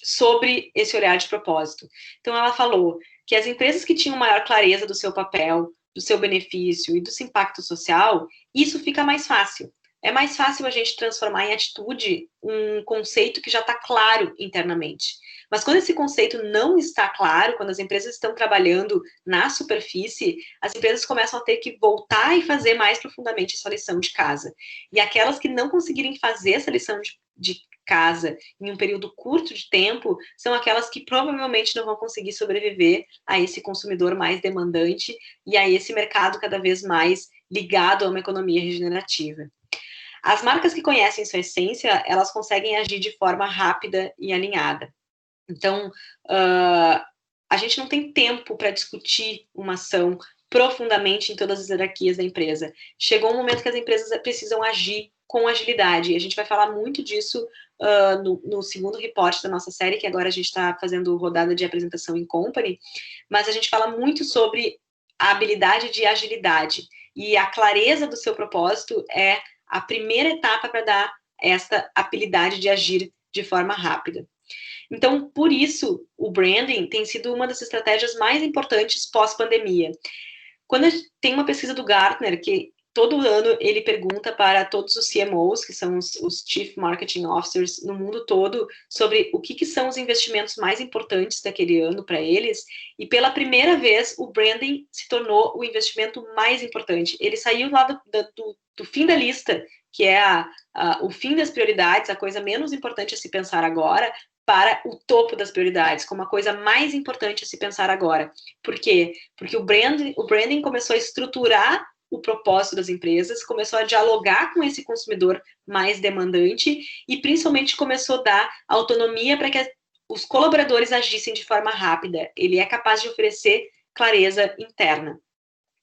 sobre esse olhar de propósito. Então, ela falou que as empresas que tinham maior clareza do seu papel, do seu benefício e do seu impacto social, isso fica mais fácil. É mais fácil a gente transformar em atitude um conceito que já está claro internamente. Mas quando esse conceito não está claro, quando as empresas estão trabalhando na superfície, as empresas começam a ter que voltar e fazer mais profundamente essa lição de casa. E aquelas que não conseguirem fazer essa lição de casa em um período curto de tempo, são aquelas que provavelmente não vão conseguir sobreviver a esse consumidor mais demandante e a esse mercado cada vez mais ligado a uma economia regenerativa. As marcas que conhecem sua essência, elas conseguem agir de forma rápida e alinhada. Então, a gente não tem tempo para discutir uma ação profundamente em todas as hierarquias da empresa. Chegou um momento que as empresas precisam agir com agilidade, e a gente vai falar muito disso no segundo report da nossa série, que agora a gente está fazendo rodada de apresentação em company, mas a gente fala muito sobre a habilidade de agilidade, e a clareza do seu propósito é a primeira etapa para dar esta habilidade de agir de forma rápida. Então, por isso, o branding tem sido uma das estratégias mais importantes pós-pandemia. Quando tem uma pesquisa do Gartner, que todo ano ele pergunta para todos os CMOs, que são os Chief Marketing Officers no mundo todo, sobre o que são os investimentos mais importantes daquele ano para eles, e pela primeira vez o branding se tornou o investimento mais importante. Ele saiu lá do fim da lista, que é o fim das prioridades, a coisa menos importante a se pensar agora, para o topo das prioridades, como a coisa mais importante a se pensar agora. Por quê? Porque o branding começou a estruturar o propósito das empresas, começou a dialogar com esse consumidor mais demandante e, principalmente, começou a dar autonomia para que os colaboradores agissem de forma rápida. Ele é capaz de oferecer clareza interna.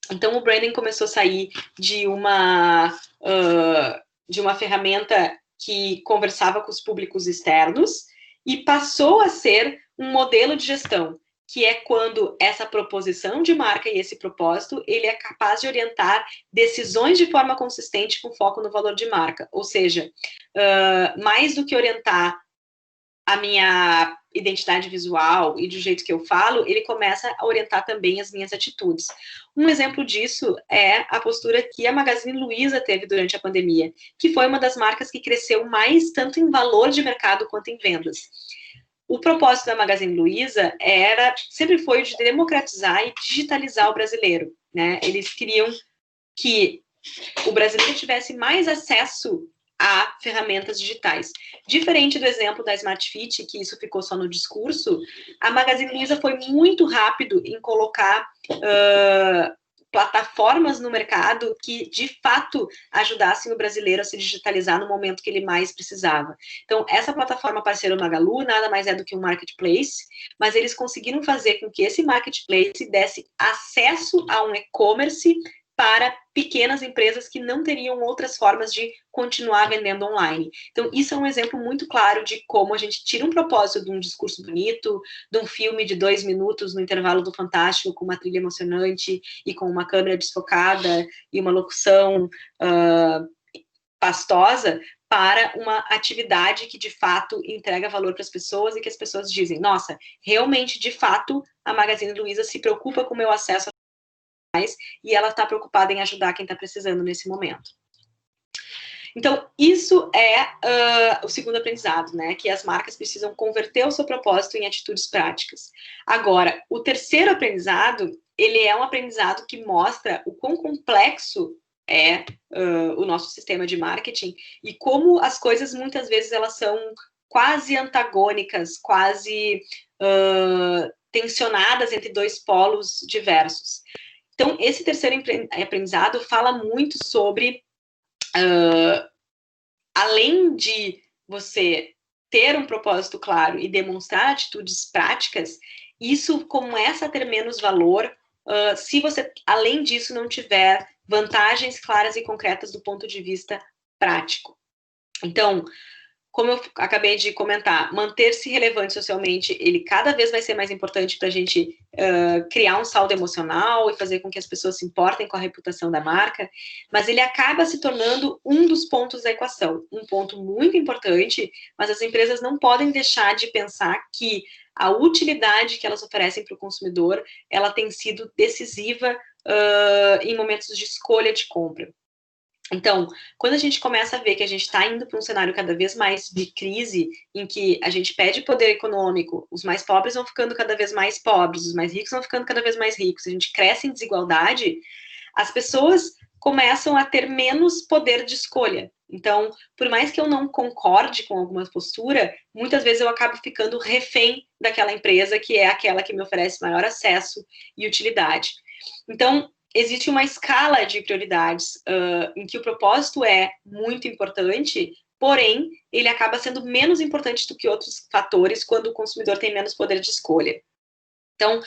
Então, o branding começou a sair de uma ferramenta que conversava com os públicos externos e passou a ser um modelo de gestão, que é quando essa proposição de marca e esse propósito, ele é capaz de orientar decisões de forma consistente com foco no valor de marca. Ou seja, mais do que orientar a minha identidade visual e do jeito que eu falo, ele começa a orientar também as minhas atitudes. Um exemplo disso é a postura que a Magazine Luiza teve durante a pandemia, que foi uma das marcas que cresceu mais tanto em valor de mercado quanto em vendas. O propósito da Magazine Luiza sempre foi de democratizar e digitalizar o brasileiro, né? Eles queriam que o brasileiro tivesse mais acesso a ferramentas digitais. Diferente do exemplo da Smart Fit, que isso ficou só no discurso, a Magazine Luiza foi muito rápido em colocar plataformas no mercado que, de fato, ajudassem o brasileiro a se digitalizar no momento que ele mais precisava. Então, essa plataforma parceiro Magalu nada mais é do que um marketplace, mas eles conseguiram fazer com que esse marketplace desse acesso a um e-commerce para pequenas empresas que não teriam outras formas de continuar vendendo online. Então, isso é um exemplo muito claro de como a gente tira um propósito de um discurso bonito, de um filme de 2 minutos no intervalo do Fantástico, com uma trilha emocionante e com uma câmera desfocada e uma locução pastosa, para uma atividade que, de fato, entrega valor para as pessoas e que as pessoas dizem, nossa, realmente, de fato, a Magazine Luiza se preocupa com o meu acesso e ela está preocupada em ajudar quem está precisando nesse momento. Então, isso é o segundo aprendizado, né? Que as marcas precisam converter o seu propósito em atitudes práticas. Agora, o terceiro aprendizado, ele é um aprendizado que mostra o quão complexo é o nosso sistema de marketing e como as coisas, muitas vezes, elas são quase antagônicas, quase tensionadas entre dois polos diversos. Então, esse terceiro aprendizado fala muito sobre, além de você ter um propósito claro e demonstrar atitudes práticas, isso começa a ter menos valor se você, além disso, não tiver vantagens claras e concretas do ponto de vista prático. Então, como eu acabei de comentar, manter-se relevante socialmente, ele cada vez vai ser mais importante para a gente criar um saldo emocional e fazer com que as pessoas se importem com a reputação da marca, mas ele acaba se tornando um dos pontos da equação, um ponto muito importante, mas as empresas não podem deixar de pensar que a utilidade que elas oferecem para o consumidor, ela tem sido decisiva em momentos de escolha de compra. Então, quando a gente começa a ver que a gente está indo para um cenário cada vez mais de crise, em que a gente pede poder econômico, os mais pobres vão ficando cada vez mais pobres, os mais ricos vão ficando cada vez mais ricos, a gente cresce em desigualdade, as pessoas começam a ter menos poder de escolha. Então, por mais que eu não concorde com alguma postura, muitas vezes eu acabo ficando refém daquela empresa que é aquela que me oferece maior acesso e utilidade. Então, existe uma escala de prioridades em que o propósito é muito importante, porém, ele acaba sendo menos importante do que outros fatores quando o consumidor tem menos poder de escolha. Então,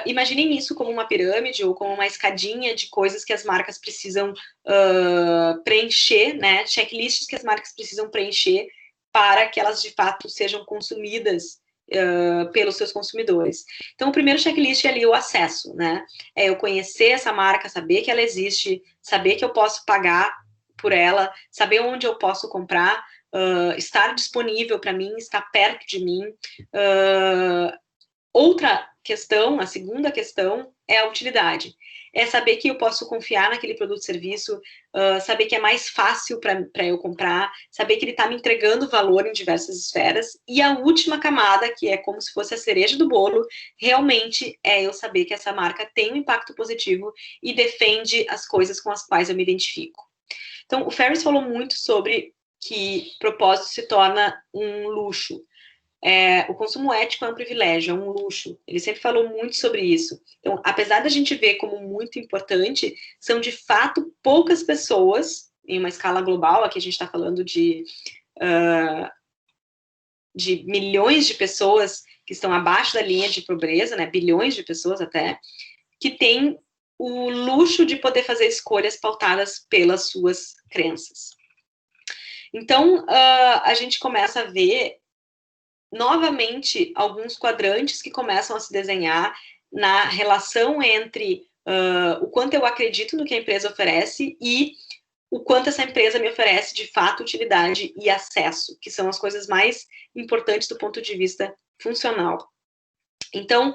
imaginem isso como uma pirâmide ou como uma escadinha de coisas que as marcas precisam preencher, né? Checklists que as marcas precisam preencher para que elas, de fato, sejam consumidas pelos seus consumidores. Então, o primeiro checklist é ali o acesso, né? É eu conhecer essa marca, saber que ela existe, saber que eu posso pagar por ela, saber onde eu posso comprar, estar disponível para mim, estar perto de mim. Outra questão, a segunda questão, é a utilidade. É saber que eu posso confiar naquele produto ou serviço, saber que é mais fácil para eu comprar, saber que ele está me entregando valor em diversas esferas. E a última camada, que é como se fosse a cereja do bolo, realmente é eu saber que essa marca tem um impacto positivo e defende as coisas com as quais eu me identifico. Então, o Ferriss falou muito sobre que propósito se torna um luxo. O consumo ético é um privilégio, é um luxo. Ele sempre falou muito sobre isso. Então, apesar da gente ver como muito importante, são de fato poucas pessoas, em uma escala global, aqui a gente está falando de milhões de pessoas que estão abaixo da linha de pobreza, né, bilhões de pessoas até, que têm o luxo de poder fazer escolhas pautadas pelas suas crenças. Então, a gente começa a ver novamente alguns quadrantes que começam a se desenhar na relação entre o quanto eu acredito no que a empresa oferece e o quanto essa empresa me oferece de fato utilidade e acesso, que são as coisas mais importantes do ponto de vista funcional. Então,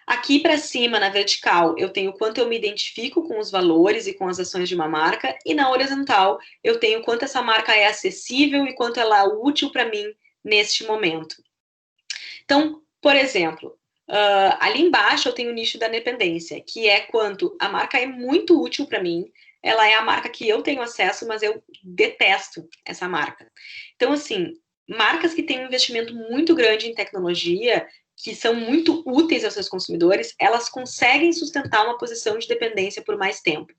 aqui para cima, na vertical, eu tenho o quanto eu me identifico com os valores e com as ações de uma marca, e na horizontal, eu tenho o quanto essa marca é acessível e quanto ela é útil para mim neste momento. Então, por exemplo, ali embaixo eu tenho o nicho da dependência, que é quanto a marca é muito útil para mim, ela é a marca que eu tenho acesso, mas eu detesto essa marca. Então, assim, marcas que têm um investimento muito grande em tecnologia, que são muito úteis aos seus consumidores, elas conseguem sustentar uma posição de dependência por mais tempo.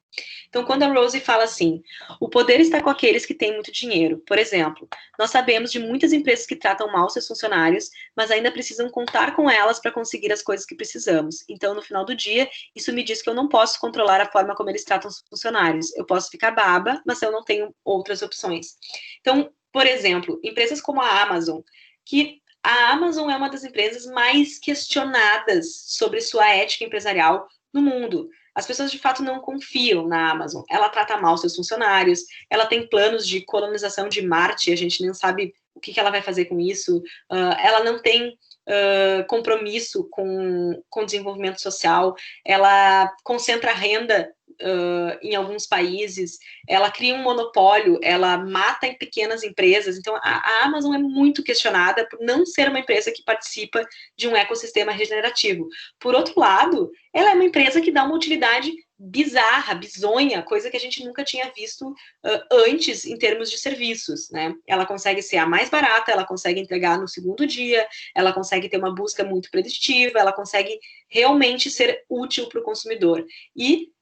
Então, quando a Rosie fala assim, o poder está com aqueles que têm muito dinheiro. Por exemplo, nós sabemos de muitas empresas que tratam mal seus funcionários, mas ainda precisam contar com elas para conseguir as coisas que precisamos. Então, no final do dia, isso me diz que eu não posso controlar a forma como eles tratam os funcionários. Eu posso ficar baba, mas eu não tenho outras opções. Então, por exemplo, empresas como a Amazon, que a Amazon é uma das empresas mais questionadas sobre sua ética empresarial no mundo. As pessoas, de fato, não confiam na Amazon. Ela trata mal seus funcionários, ela tem planos de colonização de Marte, a gente nem sabe o que ela vai fazer com isso. Ela não tem compromisso com desenvolvimento social, ela concentra renda em alguns países, ela cria um monopólio, ela mata em pequenas empresas. Então, a Amazon é muito questionada por não ser uma empresa que participa de um ecossistema regenerativo. Por outro lado, ela é uma empresa que dá uma utilidade bizarra, bizonha, coisa que a gente nunca tinha visto antes em termos de serviços, né? Ela consegue ser a mais barata, ela consegue entregar no segundo dia, ela consegue ter uma busca muito preditiva, ela consegue realmente ser útil para o consumidor. E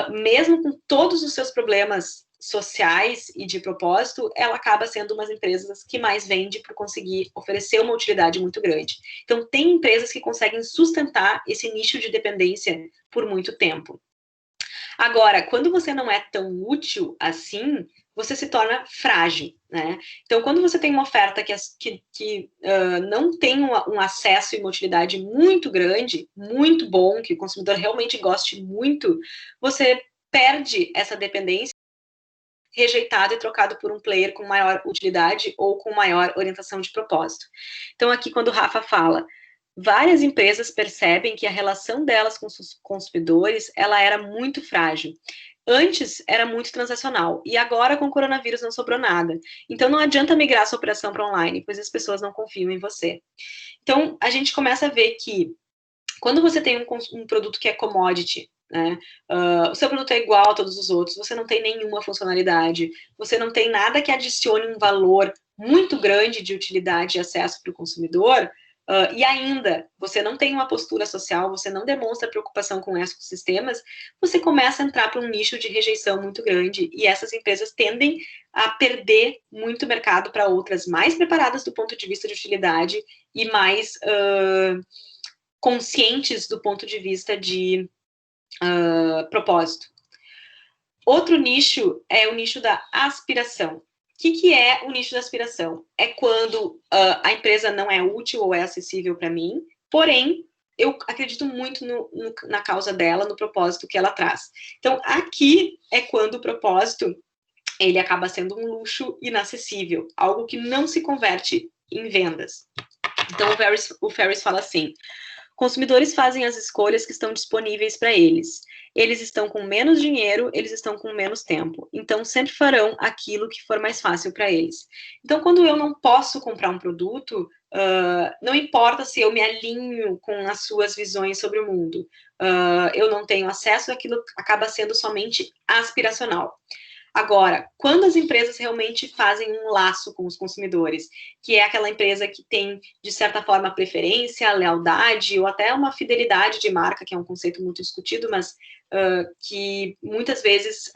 mesmo com todos os seus problemas sociais e de propósito, ela acaba sendo uma das empresas que mais vende por conseguir oferecer uma utilidade muito grande. Então, tem empresas que conseguem sustentar esse nicho de dependência por muito tempo. Agora, quando você não é tão útil assim, você se torna frágil, né? Então, quando você tem uma oferta que não tem um acesso e uma utilidade muito grande, muito bom, que o consumidor realmente goste muito, você perde essa dependência, rejeitado e trocado por um player com maior utilidade ou com maior orientação de propósito. Então, aqui, quando o Rafa fala, várias empresas percebem que a relação delas com os consumidores, ela era muito frágil. Antes era muito transacional, e agora com o coronavírus não sobrou nada. Então não adianta migrar sua operação para online, pois as pessoas não confiam em você. Então a gente começa a ver que quando você tem um produto que é commodity, né, o seu produto é igual a todos os outros, você não tem nenhuma funcionalidade, você não tem nada que adicione um valor muito grande de utilidade e acesso para o consumidor, e ainda você não tem uma postura social, você não demonstra preocupação com ecossistemas, você começa a entrar para um nicho de rejeição muito grande, e essas empresas tendem a perder muito mercado para outras mais preparadas do ponto de vista de utilidade e mais conscientes do ponto de vista de propósito. Outro nicho é o nicho da aspiração. O que é o nicho da aspiração? É quando a empresa não é útil ou é acessível para mim, porém, eu acredito muito na causa dela, no propósito que ela traz. Então, aqui é quando o propósito, ele acaba sendo um luxo inacessível, algo que não se converte em vendas. Então, o Ferriss fala assim: consumidores fazem as escolhas que estão disponíveis para eles. Eles estão com menos dinheiro, eles estão com menos tempo. Então, sempre farão aquilo que for mais fácil para eles. Então, quando eu não posso comprar um produto, não importa se eu me alinho com as suas visões sobre o mundo. Eu não tenho acesso, aquilo acaba sendo somente aspiracional. Agora, quando as empresas realmente fazem um laço com os consumidores, que é aquela empresa que tem, de certa forma, preferência, lealdade ou até uma fidelidade de marca, que é um conceito muito discutido, mas que muitas vezes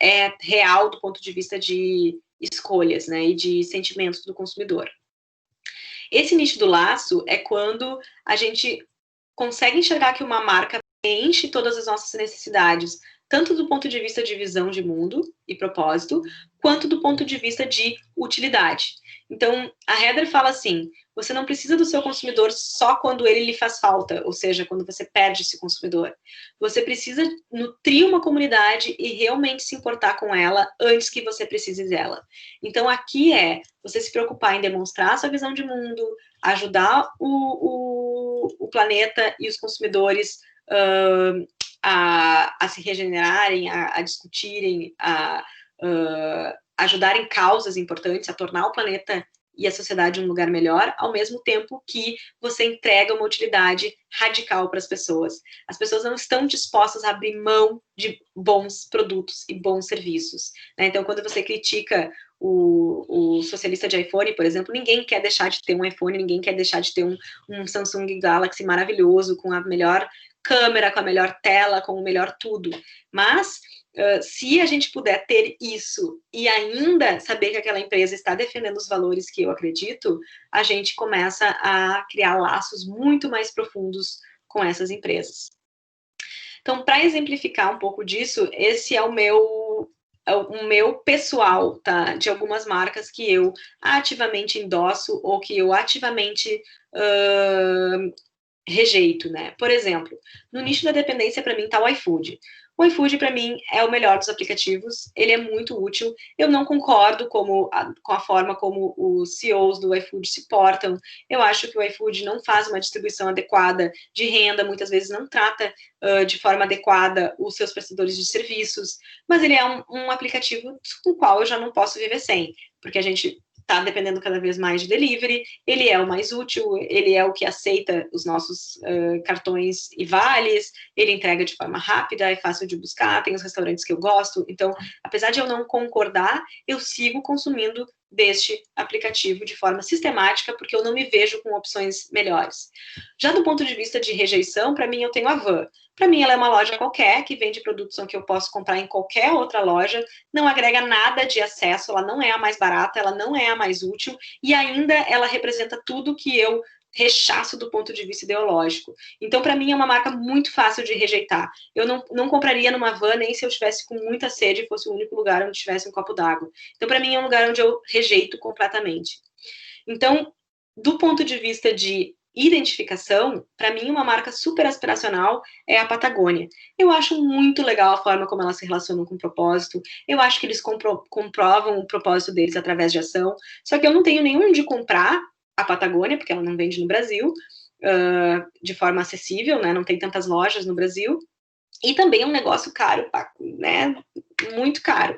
é real do ponto de vista de escolhas, né, e de sentimentos do consumidor. Esse nicho do laço é quando a gente consegue enxergar que uma marca preenche todas as nossas necessidades, tanto do ponto de vista de visão de mundo e propósito, quanto do ponto de vista de utilidade. Então, a Heather fala assim: você não precisa do seu consumidor só quando ele lhe faz falta, ou seja, quando você perde esse consumidor. Você precisa nutrir uma comunidade e realmente se importar com ela antes que você precise dela. Então, aqui é você se preocupar em demonstrar a sua visão de mundo, ajudar o planeta e os consumidores a se regenerarem, a discutirem, a ajudarem causas importantes, a tornar o planeta e a sociedade um lugar melhor, ao mesmo tempo que você entrega uma utilidade radical para as pessoas. As pessoas não estão dispostas a abrir mão de bons produtos e bons serviços, né? Então, quando você critica o socialista de iPhone, por exemplo, ninguém quer deixar de ter um iPhone, ninguém quer deixar de ter um Samsung Galaxy maravilhoso, com a melhor câmera, com a melhor tela, com o melhor tudo. Mas se a gente puder ter isso e ainda saber que aquela empresa está defendendo os valores que eu acredito, a gente começa a criar laços muito mais profundos com essas empresas. Então, para exemplificar um pouco disso, esse é o meu pessoal, tá? De algumas marcas que eu ativamente endosso ou que eu ativamente rejeito, né? Por exemplo, no nicho da dependência, para mim, tá o iFood. O iFood, para mim, é o melhor dos aplicativos, ele é muito útil. Eu não concordo com a forma como os CEOs do iFood se portam. Eu acho que o iFood não faz uma distribuição adequada de renda, muitas vezes não trata de forma adequada os seus prestadores de serviços, mas ele é um aplicativo com o qual eu já não posso viver sem, porque a gente está dependendo cada vez mais de delivery, ele é o mais útil, ele é o que aceita os nossos cartões e vales, ele entrega de forma rápida, é fácil de buscar, tem os restaurantes que eu gosto, então, apesar de eu não concordar, eu sigo consumindo deste aplicativo de forma sistemática, porque eu não me vejo com opções melhores. Já do ponto de vista de rejeição, para mim, eu tenho a Van. Para mim, ela é uma loja qualquer, que vende produtos que eu posso comprar em qualquer outra loja, não agrega nada de acesso, ela não é a mais barata, ela não é a mais útil, e ainda ela representa tudo que eu rechaço do ponto de vista ideológico. Então, para mim, é uma marca muito fácil de rejeitar. Eu não compraria numa Van nem se eu estivesse com muita sede e fosse o único lugar onde tivesse um copo d'água. Então, para mim, é um lugar onde eu rejeito completamente. Então, do ponto de vista de identificação, para mim, uma marca super aspiracional é a Patagônia. Eu acho muito legal a forma como elas se relacionam com o propósito, eu acho que eles comprovam o propósito deles através de ação, só que eu não tenho nenhum de comprar a Patagônia, porque ela não vende no Brasil, de forma acessível, né? Não tem tantas lojas no Brasil, e também é um negócio caro, né? Muito caro.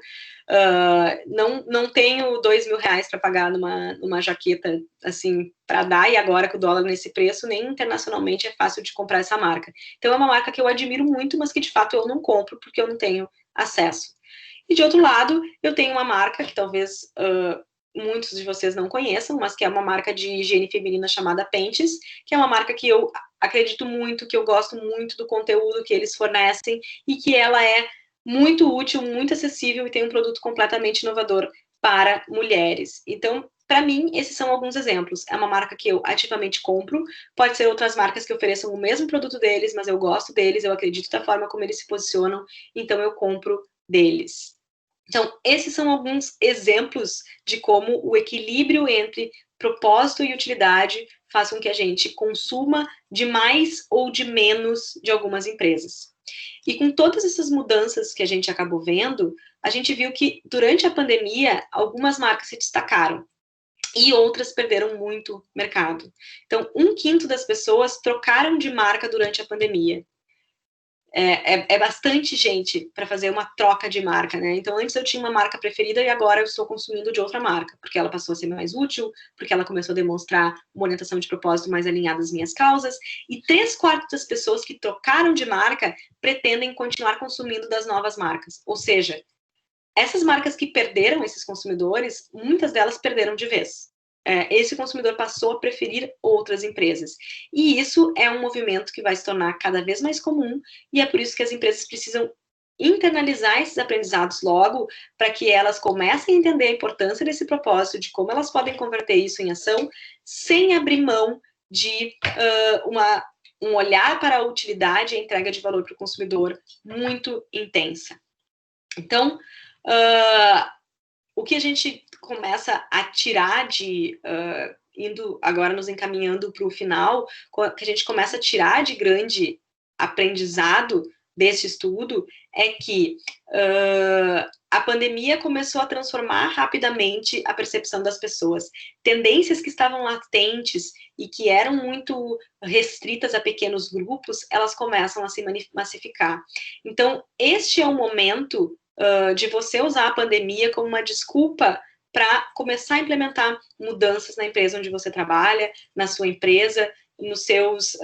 Não tenho R$2.000 para pagar numa jaqueta assim para dar, e agora com o dólar nesse preço, nem internacionalmente é fácil de comprar essa marca. Então é uma marca que eu admiro muito, mas que de fato eu não compro porque eu não tenho acesso. E de outro lado, eu tenho uma marca que talvez muitos de vocês não conheçam, mas que é uma marca de higiene feminina chamada Pentes, que é uma marca que eu acredito muito, que eu gosto muito do conteúdo que eles fornecem e que ela é muito útil, muito acessível e tem um produto completamente inovador para mulheres. Então, para mim, esses são alguns exemplos. É uma marca que eu ativamente compro, pode ser outras marcas que ofereçam o mesmo produto deles, mas eu gosto deles, eu acredito da forma como eles se posicionam, então eu compro deles. Então, esses são alguns exemplos de como o equilíbrio entre propósito e utilidade faz com que a gente consuma de mais ou de menos de algumas empresas. E com todas essas mudanças que a gente acabou vendo, a gente viu que durante a pandemia, algumas marcas se destacaram e outras perderam muito mercado. Então, 1/5 das pessoas trocaram de marca durante a pandemia. É bastante gente para fazer uma troca de marca, né? Então, antes eu tinha uma marca preferida e agora eu estou consumindo de outra marca, porque ela passou a ser mais útil, porque ela começou a demonstrar uma orientação de propósito mais alinhada às minhas causas, e 3/4 das pessoas que trocaram de marca pretendem continuar consumindo das novas marcas. Ou seja, essas marcas que perderam esses consumidores, muitas delas perderam de vez. Esse consumidor passou a preferir outras empresas. E isso é um movimento que vai se tornar cada vez mais comum, e é por isso que as empresas precisam internalizar esses aprendizados logo, para que elas comecem a entender a importância desse propósito, de como elas podem converter isso em ação, sem abrir mão de um olhar para a utilidade e a entrega de valor para o consumidor muito intensa. Então, o que a gente começa a tirar de, indo agora nos encaminhando para o final, que a gente começa a tirar de grande aprendizado desse estudo, é que a pandemia começou a transformar rapidamente a percepção das pessoas. Tendências que estavam latentes e que eram muito restritas a pequenos grupos, elas começam a se massificar. Então, este é o momento de você usar a pandemia como uma desculpa para começar a implementar mudanças na empresa onde você trabalha, na sua empresa, nos seus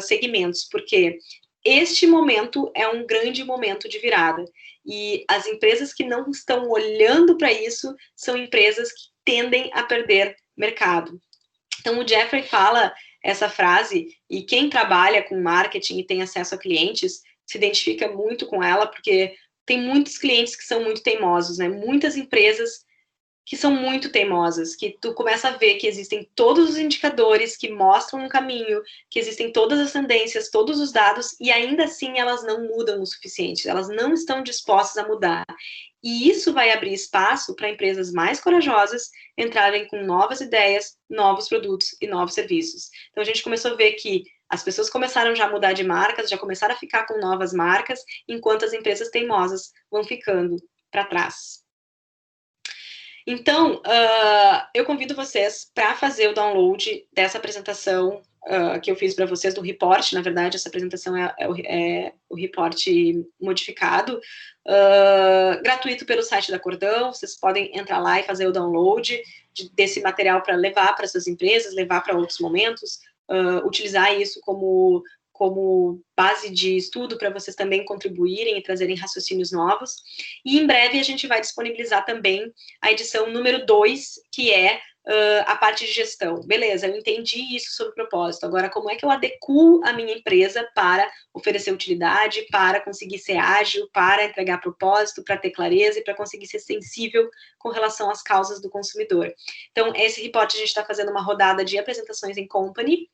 segmentos, porque este momento é um grande momento de virada. E as empresas que não estão olhando para isso são empresas que tendem a perder mercado. Então, o Jeffrey fala essa frase, e quem trabalha com marketing e tem acesso a clientes se identifica muito com ela, porque tem muitos clientes que são muito teimosos, né? Muitas empresas que são muito teimosas, que tu começa a ver que existem todos os indicadores que mostram um caminho, que existem todas as tendências, todos os dados, e ainda assim elas não mudam o suficiente, elas não estão dispostas a mudar. E isso vai abrir espaço para empresas mais corajosas entrarem com novas ideias, novos produtos e novos serviços. Então a gente começou a ver que as pessoas começaram já a mudar de marcas, já começaram a ficar com novas marcas, enquanto as empresas teimosas vão ficando para trás. Então, eu convido vocês para fazer o download dessa apresentação que eu fiz para vocês, do report. Na verdade, essa apresentação é o report modificado, gratuito pelo site da Cordão. Vocês podem entrar lá e fazer o download desse material para levar para suas empresas, levar para outros momentos, utilizar isso como base de estudo para vocês também contribuírem e trazerem raciocínios novos. E em breve a gente vai disponibilizar também a edição número 2, que é a parte de gestão. Beleza, eu entendi isso sobre propósito. Agora, como é que eu adequo a minha empresa para oferecer utilidade, para conseguir ser ágil, para entregar propósito, para ter clareza e para conseguir ser sensível com relação às causas do consumidor. Então, esse report a gente está fazendo uma rodada de apresentações em company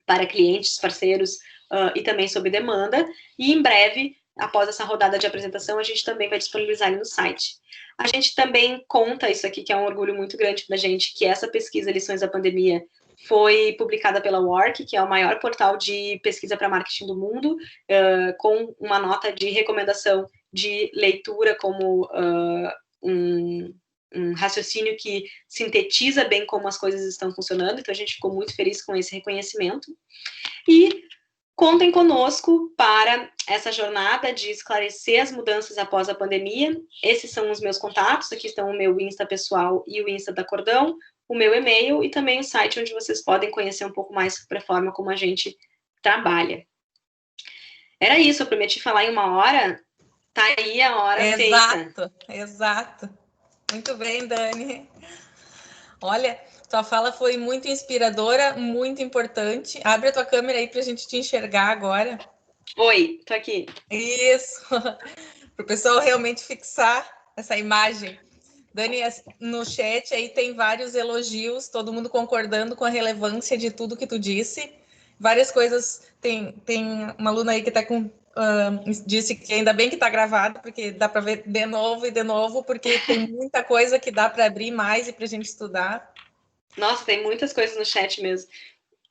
para clientes, parceiros, e também sob demanda, e em breve, após essa rodada de apresentação, a gente também vai disponibilizar ele no site. A gente também conta isso aqui, que é um orgulho muito grande para a gente, que essa pesquisa Lições da Pandemia foi publicada pela WARC, que é o maior portal de pesquisa para marketing do mundo, com uma nota de recomendação de leitura como um raciocínio que sintetiza bem como as coisas estão funcionando, então a gente ficou muito feliz com esse reconhecimento. E contem conosco para essa jornada de esclarecer as mudanças após a pandemia. Esses são os meus contatos, aqui estão o meu Insta pessoal e o Insta da Cordão, o meu e-mail e também o site onde vocês podem conhecer um pouco mais sobre a forma como a gente trabalha. Era isso, eu prometi falar em 1 hora, tá aí a hora feita. Exato. Muito bem, Dani. Olha, tua fala foi muito inspiradora, muito importante. Abre a tua câmera aí para a gente te enxergar agora. Oi, tô aqui. Isso, para o pessoal realmente fixar essa imagem Dani, no chat aí tem vários elogios, todo mundo concordando com a relevância de tudo que tu disse. Várias coisas, tem uma aluna aí que está com... disse que ainda bem que está gravado, porque dá para ver de novo e de novo, porque tem muita coisa que dá para abrir mais e para a gente estudar. Nossa, tem muitas coisas no chat mesmo.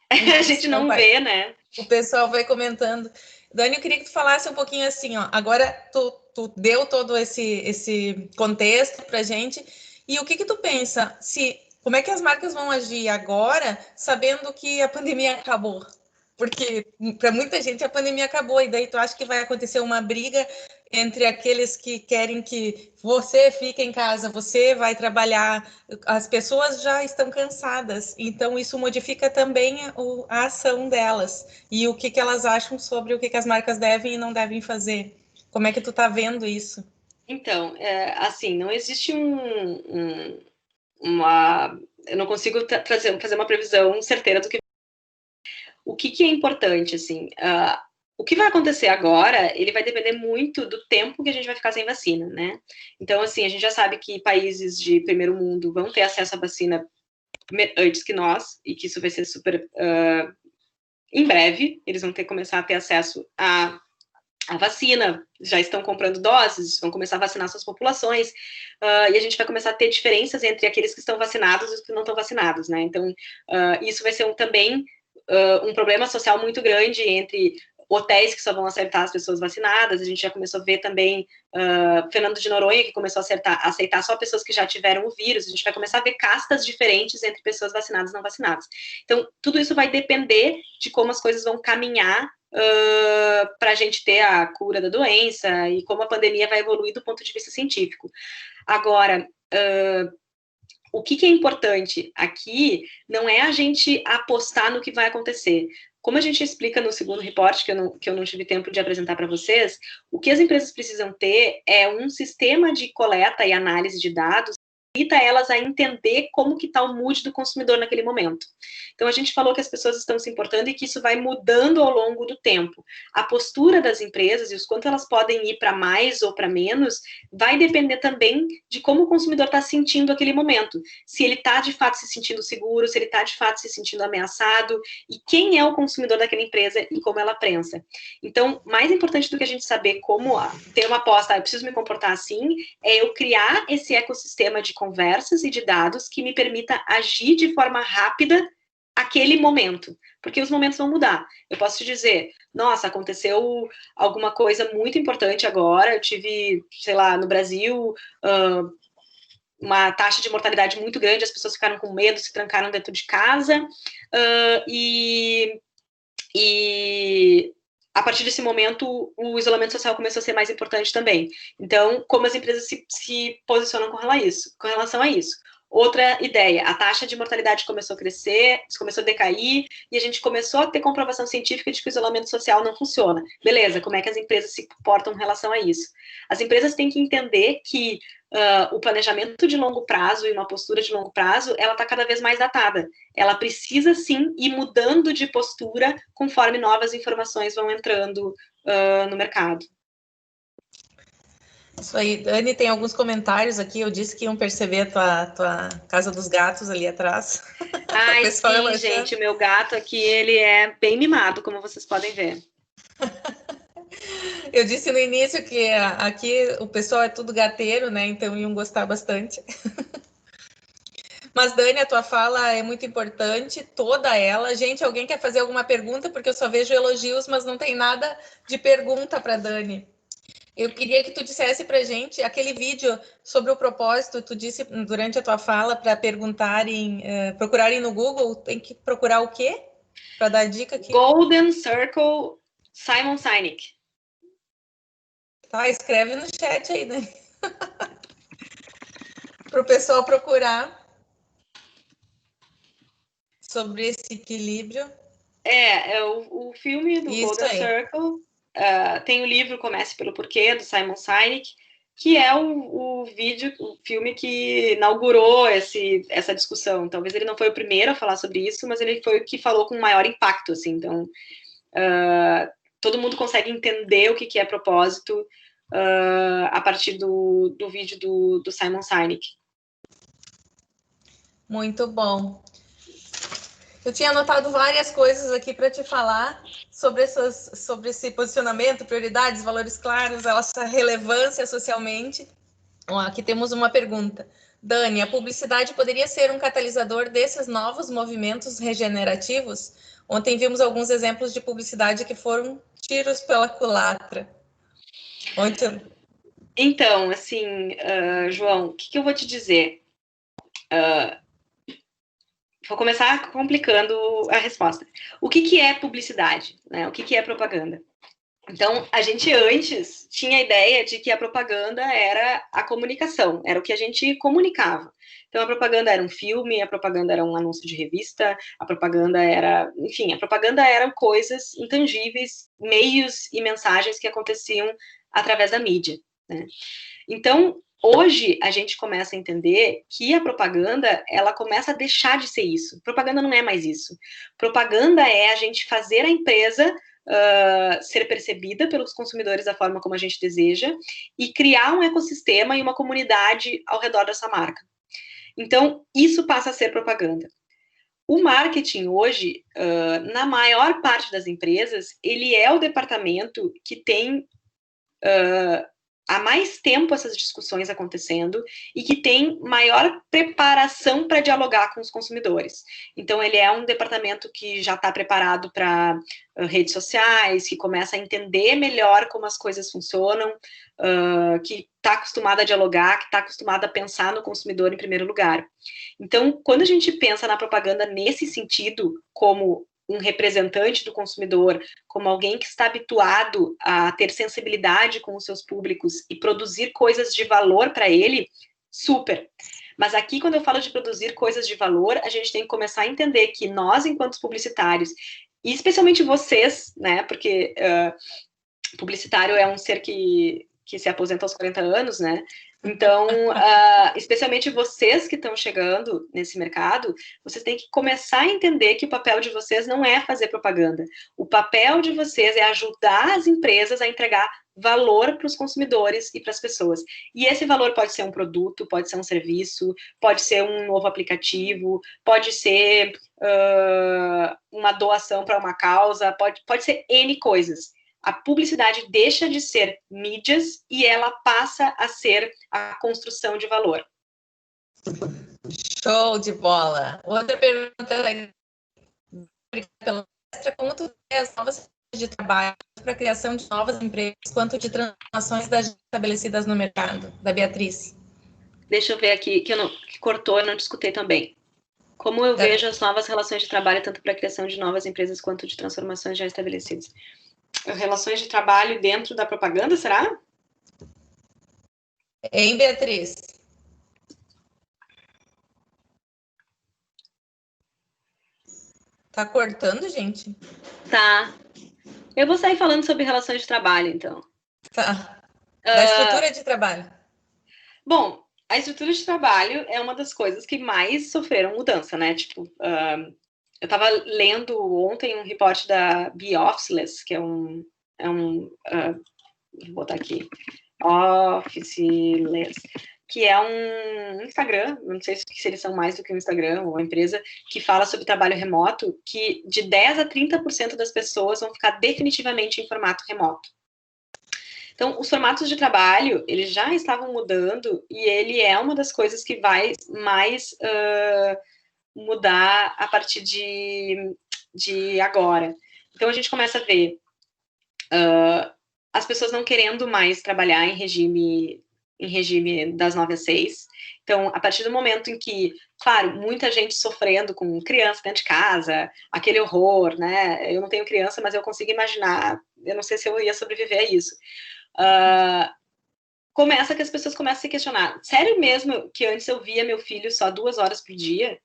A gente não vê, né? O pessoal vai comentando. Dani, eu queria que tu falasse um pouquinho assim, ó. Agora tu deu todo esse contexto pra gente. E o que tu pensa? Como é que as marcas vão agir agora, sabendo que a pandemia acabou? Porque para muita gente a pandemia acabou, e daí tu acha que vai acontecer uma briga entre aqueles que querem que você fique em casa, você vai trabalhar, as pessoas já estão cansadas, então isso modifica também a ação delas e o que elas acham sobre o que as marcas devem e não devem fazer. Como é que tu tá vendo isso? Então, assim, não existe uma... Eu não consigo fazer uma previsão certeira do que... O que é importante, assim... o que vai acontecer agora, ele vai depender muito do tempo que a gente vai ficar sem vacina, né? Então, assim, a gente já sabe que países de primeiro mundo vão ter acesso à vacina antes que nós, e que isso vai ser super... em breve, eles vão começar a ter acesso à vacina, já estão comprando doses, vão começar a vacinar suas populações, e a gente vai começar a ter diferenças entre aqueles que estão vacinados e os que não estão vacinados, né? Então, isso vai ser também um problema social muito grande entre hotéis que só vão acertar as pessoas vacinadas. A gente já começou a ver também Fernando de Noronha, que começou a aceitar só pessoas que já tiveram o vírus. A gente vai começar a ver castas diferentes entre pessoas vacinadas e não vacinadas. Então, tudo isso vai depender de como as coisas vão caminhar para a gente ter a cura da doença e como a pandemia vai evoluir do ponto de vista científico. Agora, o que é importante aqui não é a gente apostar no que vai acontecer. Como a gente explica no segundo report, que eu não tive tempo de apresentar para vocês, o que as empresas precisam ter é um sistema de coleta e análise de dados que permita elas a entender como que está o mood do consumidor naquele momento. Então, a gente falou que as pessoas estão se importando e que isso vai mudando ao longo do tempo. A postura das empresas e os quanto elas podem ir para mais ou para menos vai depender também de como o consumidor está sentindo aquele momento. Se ele está, de fato, se sentindo seguro, se ele está, de fato, se sentindo ameaçado, e quem é o consumidor daquela empresa e como ela pensa. Então, mais importante do que a gente saber como ter uma aposta, eu preciso me comportar assim, é eu criar esse ecossistema de conversas e de dados que me permita agir de forma rápida aquele momento, porque os momentos vão mudar. Eu posso te dizer, nossa, aconteceu alguma coisa muito importante agora, eu tive, sei lá, no Brasil, uma taxa de mortalidade muito grande, as pessoas ficaram com medo, se trancaram dentro de casa, e a partir desse momento, o isolamento social começou a ser mais importante também. Então, como as empresas se posicionam com relação a isso. Outra ideia, a taxa de mortalidade começou a crescer, começou a decair, e a gente começou a ter comprovação científica de que o isolamento social não funciona. Beleza, como é que as empresas se comportam em relação a isso? As empresas têm que entender que o planejamento de longo prazo e uma postura de longo prazo, ela está cada vez mais datada. Ela precisa, sim, ir mudando de postura conforme novas informações vão entrando no mercado. Isso aí, Dani, tem alguns comentários aqui. Eu disse que iam perceber a tua casa dos gatos ali atrás. Ai, sim, gente, o meu gato aqui, ele é bem mimado, como vocês podem ver. Eu disse no início que aqui o pessoal é tudo gateiro, né? Então iam gostar bastante. Mas, Dani, a tua fala é muito importante, toda ela. Gente, alguém quer fazer alguma pergunta? Porque eu só vejo elogios, mas não tem nada de pergunta para Dani. Eu queria que tu dissesse para gente aquele vídeo sobre o propósito. Tu disse durante a tua fala para perguntarem, procurarem no Google. Tem que procurar o quê? Para dar dica aqui. Golden Circle, Simon Sinek. Tá, escreve no chat aí, Dani. Para o pessoal procurar sobre esse equilíbrio. É o filme do Isso Golden aí. Circle. Tem o livro Comece pelo Porquê, do Simon Sinek, que é o filme que inaugurou essa discussão. Talvez ele não foi o primeiro a falar sobre isso, mas ele foi o que falou com maior impacto, assim. Então, todo mundo consegue entender o que é propósito a partir do vídeo do Simon Sinek. Muito bom. Eu tinha anotado várias coisas aqui para te falar sobre esse posicionamento, prioridades, valores claros, essa relevância socialmente. Bom, aqui temos uma pergunta. Dani, a publicidade poderia ser um catalisador desses novos movimentos regenerativos? Ontem vimos alguns exemplos de publicidade que foram tiros pela culatra. Então, assim, João, o que eu vou te dizer? Vou começar complicando a resposta. O que é publicidade? Né? O que é propaganda? Então, a gente antes tinha a ideia de que a propaganda era a comunicação, era o que a gente comunicava. Então, a propaganda era um filme, a propaganda era um anúncio de revista, a propaganda era, enfim, a propaganda eram coisas intangíveis, meios e mensagens que aconteciam através da mídia, né? Então, hoje a gente começa a entender que a propaganda, ela começa a deixar de ser isso. Propaganda não é mais isso. Propaganda é a gente fazer a empresa ser percebida pelos consumidores da forma como a gente deseja e criar um ecossistema e uma comunidade ao redor dessa marca. Então, isso passa a ser propaganda. O marketing hoje, na maior parte das empresas, ele é o departamento que tem há mais tempo essas discussões acontecendo e que tem maior preparação para dialogar com os consumidores. Então, ele é um departamento que já está preparado para redes sociais, que começa a entender melhor como as coisas funcionam, que está acostumado a dialogar, que está acostumado a pensar no consumidor em primeiro lugar. Então, quando a gente pensa na propaganda nesse sentido, como um representante do consumidor, como alguém que está habituado a ter sensibilidade com os seus públicos e produzir coisas de valor para ele, super. Mas aqui, quando eu falo de produzir coisas de valor, a gente tem que começar a entender que nós, enquanto publicitários, e especialmente vocês, né, porque publicitário é um ser que se aposenta aos 40 anos, né? Então, especialmente vocês que estão chegando nesse mercado, vocês têm que começar a entender que o papel de vocês não é fazer propaganda. O papel de vocês é ajudar as empresas a entregar valor para os consumidores e para as pessoas. E esse valor pode ser um produto, pode ser um serviço, pode ser um novo aplicativo, pode ser uma doação para uma causa, pode ser N coisas. A publicidade deixa de ser mídias e ela passa a ser a construção de valor. Show de bola! Outra pergunta, como tu vê as novas de trabalho para a criação de novas empresas, quanto de transformações estabelecidas no mercado, da Beatriz? Deixa eu ver aqui, que cortou, eu não discutei também. Como eu vejo as novas relações de trabalho, tanto para a criação de novas empresas, quanto de transformações já estabelecidas? Relações de trabalho dentro da propaganda, será? Hein, Beatriz? Tá cortando, gente? Tá. Eu vou sair falando sobre relações de trabalho, então. Tá. Da estrutura de trabalho. Bom, a estrutura de trabalho é uma das coisas que mais sofreram mudança, né? Tipo, eu estava lendo ontem um reporte da Be Officeless, que vou botar aqui, Officeless, que é um Instagram, não sei se eles são mais do que um Instagram, ou uma empresa, que fala sobre trabalho remoto, que de 10% a 30% das pessoas vão ficar definitivamente em formato remoto. Então, os formatos de trabalho, eles já estavam mudando, e ele é uma das coisas que vai mais mudar a partir de agora. Então, a gente começa a ver as pessoas não querendo mais trabalhar em regime das 9 às 6. Então, a partir do momento em que, claro, muita gente sofrendo com criança dentro de casa, aquele horror, né? Eu não tenho criança, mas eu consigo imaginar, eu não sei se eu ia sobreviver a isso. Começa que as pessoas começam a se questionar. Sério mesmo que antes eu via meu filho só 2 horas por dia?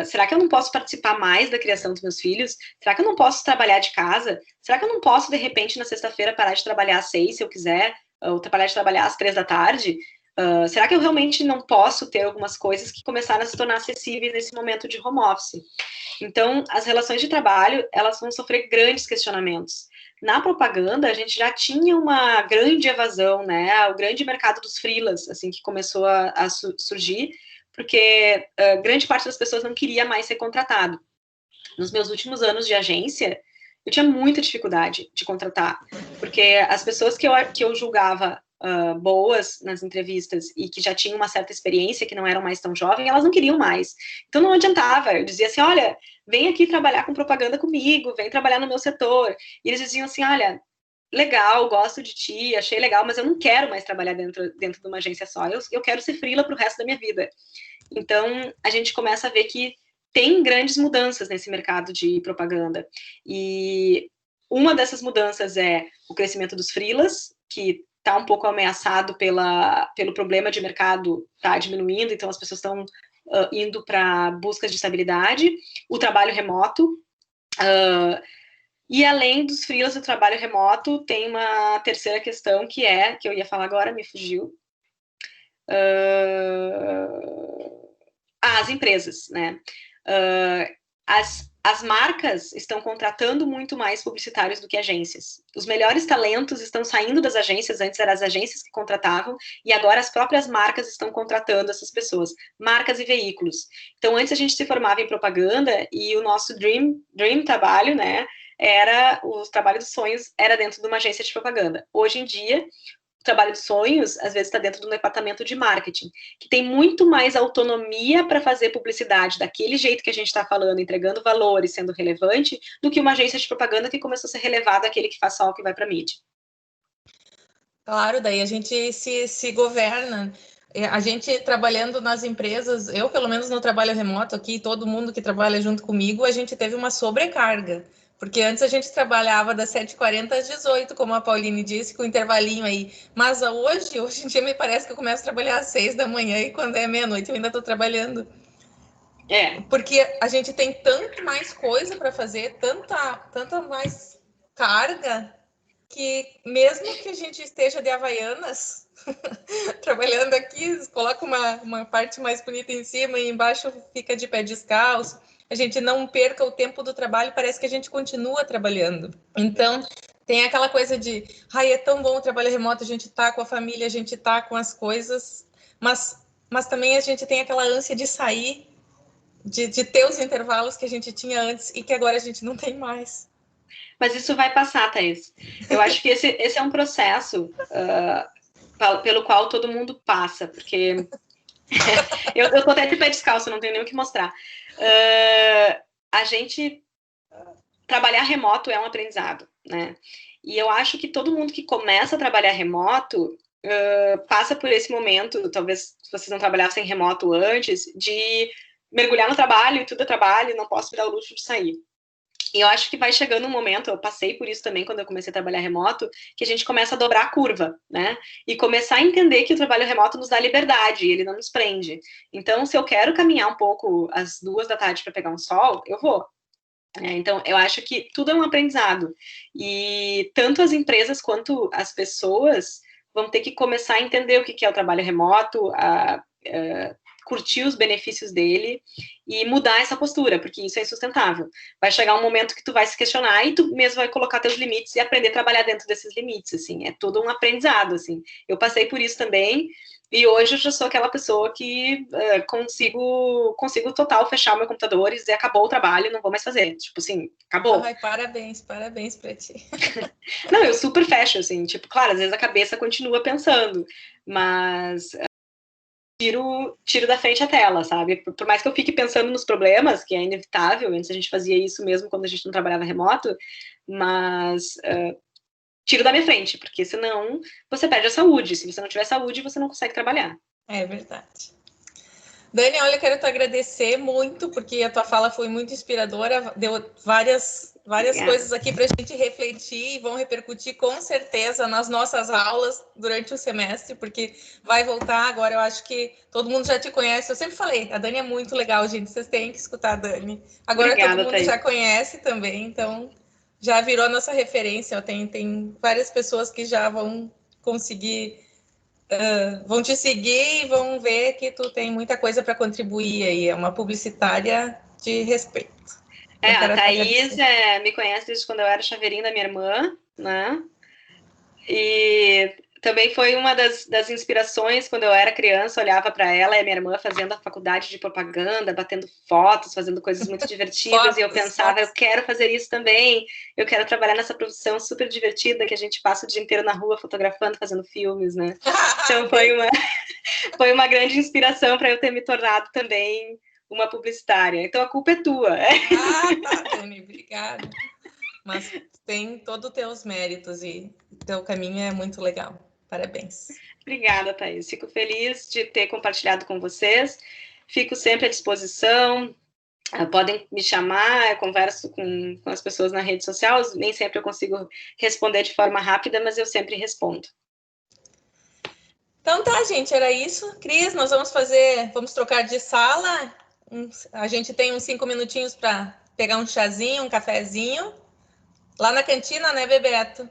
Será que eu não posso participar mais da criação dos meus filhos? Será que eu não posso trabalhar de casa? Será que eu não posso, de repente, na sexta-feira, parar de trabalhar às 6, se eu quiser? Ou parar de trabalhar às 3 da tarde? Será que eu realmente não posso ter algumas coisas que começaram a se tornar acessíveis nesse momento de home office? Então, as relações de trabalho, elas vão sofrer grandes questionamentos. Na propaganda, a gente já tinha uma grande evasão, né? O grande mercado dos freelas, assim, que começou a surgir, porque grande parte das pessoas não queria mais ser contratado. Nos meus últimos anos de agência, eu tinha muita dificuldade de contratar, porque as pessoas que eu julgava boas nas entrevistas e que já tinham uma certa experiência, que não eram mais tão jovens, elas não queriam mais. Então não adiantava, eu dizia assim, olha, vem aqui trabalhar com propaganda comigo, vem trabalhar no meu setor. E eles diziam assim, olha, legal, gosto de ti, achei legal, mas eu não quero mais trabalhar dentro de uma agência só, eu quero ser freela pro resto da minha vida. Então, a gente começa a ver que tem grandes mudanças nesse mercado de propaganda. E uma dessas mudanças é o crescimento dos freelas, que está um pouco ameaçado pelo problema de mercado tá diminuindo, então as pessoas estão indo para buscas de estabilidade, o trabalho remoto, e além dos freelas do trabalho remoto, tem uma terceira questão que eu ia falar agora, me fugiu. As empresas, né? As marcas estão contratando muito mais publicitários do que agências. Os melhores talentos estão saindo das agências, antes eram as agências que contratavam, e agora as próprias marcas estão contratando essas pessoas, marcas e veículos. Então, antes a gente se formava em propaganda e o nosso dream trabalho, né, o trabalho dos sonhos era dentro de uma agência de propaganda. Hoje em dia, o trabalho dos sonhos, às vezes, está dentro de um departamento de marketing, que tem muito mais autonomia para fazer publicidade daquele jeito que a gente está falando, entregando valor e sendo relevante, do que uma agência de propaganda que começou a ser relevada, aquele que faz só o que vai para a mídia. Claro, daí a gente se governa. A gente trabalhando nas empresas, eu pelo menos no trabalho remoto aqui, todo mundo que trabalha junto comigo, a gente teve uma sobrecarga. Porque antes a gente trabalhava das 7h40 às 18h, como a Pauline disse, com um intervalinho aí. Mas hoje em dia me parece que eu começo a trabalhar às 6 da manhã e quando é meia-noite eu ainda estou trabalhando. Porque a gente tem tanto mais coisa para fazer, tanta mais carga, que mesmo que a gente esteja de Havaianas, trabalhando aqui, coloca uma parte mais bonita em cima e embaixo fica de pé descalço, a gente não perca o tempo do trabalho, parece que a gente continua trabalhando. Então, tem aquela coisa de, é tão bom o trabalho remoto, a gente tá com a família, a gente tá com as coisas, mas também a gente tem aquela ânsia de sair, de ter os intervalos que a gente tinha antes e que agora a gente não tem mais. Mas isso vai passar, Thaís. Eu acho que esse é um processo pelo qual todo mundo passa, porque eu tô até de pé descalço, não tenho nem o que mostrar. A gente trabalhar remoto é um aprendizado, né? E eu acho que todo mundo que começa a trabalhar remoto passa por esse momento, talvez se vocês não trabalhassem remoto antes, de mergulhar no trabalho, e tudo é trabalho, não posso me dar o luxo de sair. E eu acho que vai chegando um momento, eu passei por isso também quando eu comecei a trabalhar remoto, que a gente começa a dobrar a curva, né? E começar a entender que o trabalho remoto nos dá liberdade, ele não nos prende. Então, se eu quero caminhar um pouco às 2h para pegar um sol, eu vou. Então, eu acho que tudo é um aprendizado. E tanto as empresas quanto as pessoas vão ter que começar a entender o que é o trabalho remoto, curtir os benefícios dele e mudar essa postura, porque isso é insustentável. Vai chegar um momento que tu vai se questionar e tu mesmo vai colocar teus limites e aprender a trabalhar dentro desses limites, assim. É todo um aprendizado, assim. Eu passei por isso também e hoje eu já sou aquela pessoa que consigo total fechar o meu computador e dizer acabou o trabalho, não vou mais fazer. Tipo assim, acabou. Ai, parabéns pra ti. Não, eu super fecho, assim, tipo, claro, às vezes a cabeça continua pensando, mas tiro da frente a tela, sabe? Por mais que eu fique pensando nos problemas, que é inevitável, antes a gente fazia isso mesmo quando a gente não trabalhava remoto, mas tiro da minha frente, porque senão você perde a saúde. Se você não tiver saúde, você não consegue trabalhar. É verdade. Dani, olha, eu quero te agradecer muito, porque a tua fala foi muito inspiradora, deu várias coisas aqui para a gente refletir e vão repercutir com certeza nas nossas aulas durante o semestre, porque vai voltar agora. Eu acho que todo mundo já te conhece. Eu sempre falei, a Dani é muito legal, gente. Vocês têm que escutar a Dani. Agora obrigada, todo mundo Thaís. Já conhece também, então já virou nossa referência. Tem várias pessoas que já vão conseguir. Vão te seguir e vão ver que tu tem muita coisa para contribuir aí. É uma publicitária de respeito. A Thaís me conhece desde quando eu era chaveirinho da minha irmã, né? E também foi uma das inspirações quando eu era criança, olhava para ela e a minha irmã fazendo a faculdade de propaganda, batendo fotos, fazendo coisas muito divertidas, e eu pensava, eu quero fazer isso também, eu quero trabalhar nessa profissão super divertida que a gente passa o dia inteiro na rua fotografando, fazendo filmes, né? Então foi uma grande inspiração para eu ter me tornado também uma publicitária. Então a culpa é tua. Tá, Dani, obrigada. Mas tem todos os teus méritos e teu caminho é muito legal. Parabéns. Obrigada, Thaís. Fico feliz de ter compartilhado com vocês. Fico sempre à disposição. Podem me chamar, eu converso com as pessoas na rede social. Nem sempre eu consigo responder de forma rápida, mas eu sempre respondo. Então tá, gente, era isso. Cris, nós vamos trocar de sala. A gente tem uns 5 minutinhos para pegar um chazinho, um cafezinho. Lá na cantina, né, Bebeto?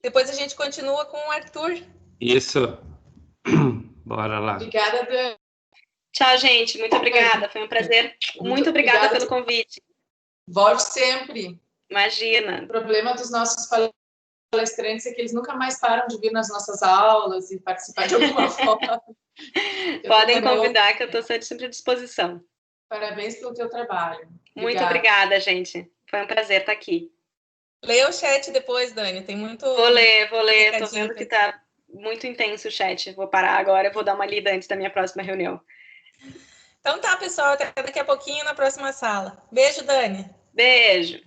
Depois a gente continua com o Arthur. Isso. Bora lá. Obrigada, Dani. Tchau, gente. Muito obrigada. Foi um prazer. Muito obrigada pelo convite. Volte sempre. Imagina. O problema dos nossos palestrantes é que eles nunca mais param de vir nas nossas aulas e participar de alguma forma. Podem convidar, que eu estou sempre à disposição. Parabéns pelo teu trabalho. Muito obrigada, gente. Foi um prazer estar aqui. Leia o chat depois, Dani. Tem muito... Vou ler. Tô vendo que tá muito intenso o chat. Vou parar agora, vou dar uma lida antes da minha próxima reunião. Então tá, pessoal. Até daqui a pouquinho na próxima sala. Beijo, Dani. Beijo.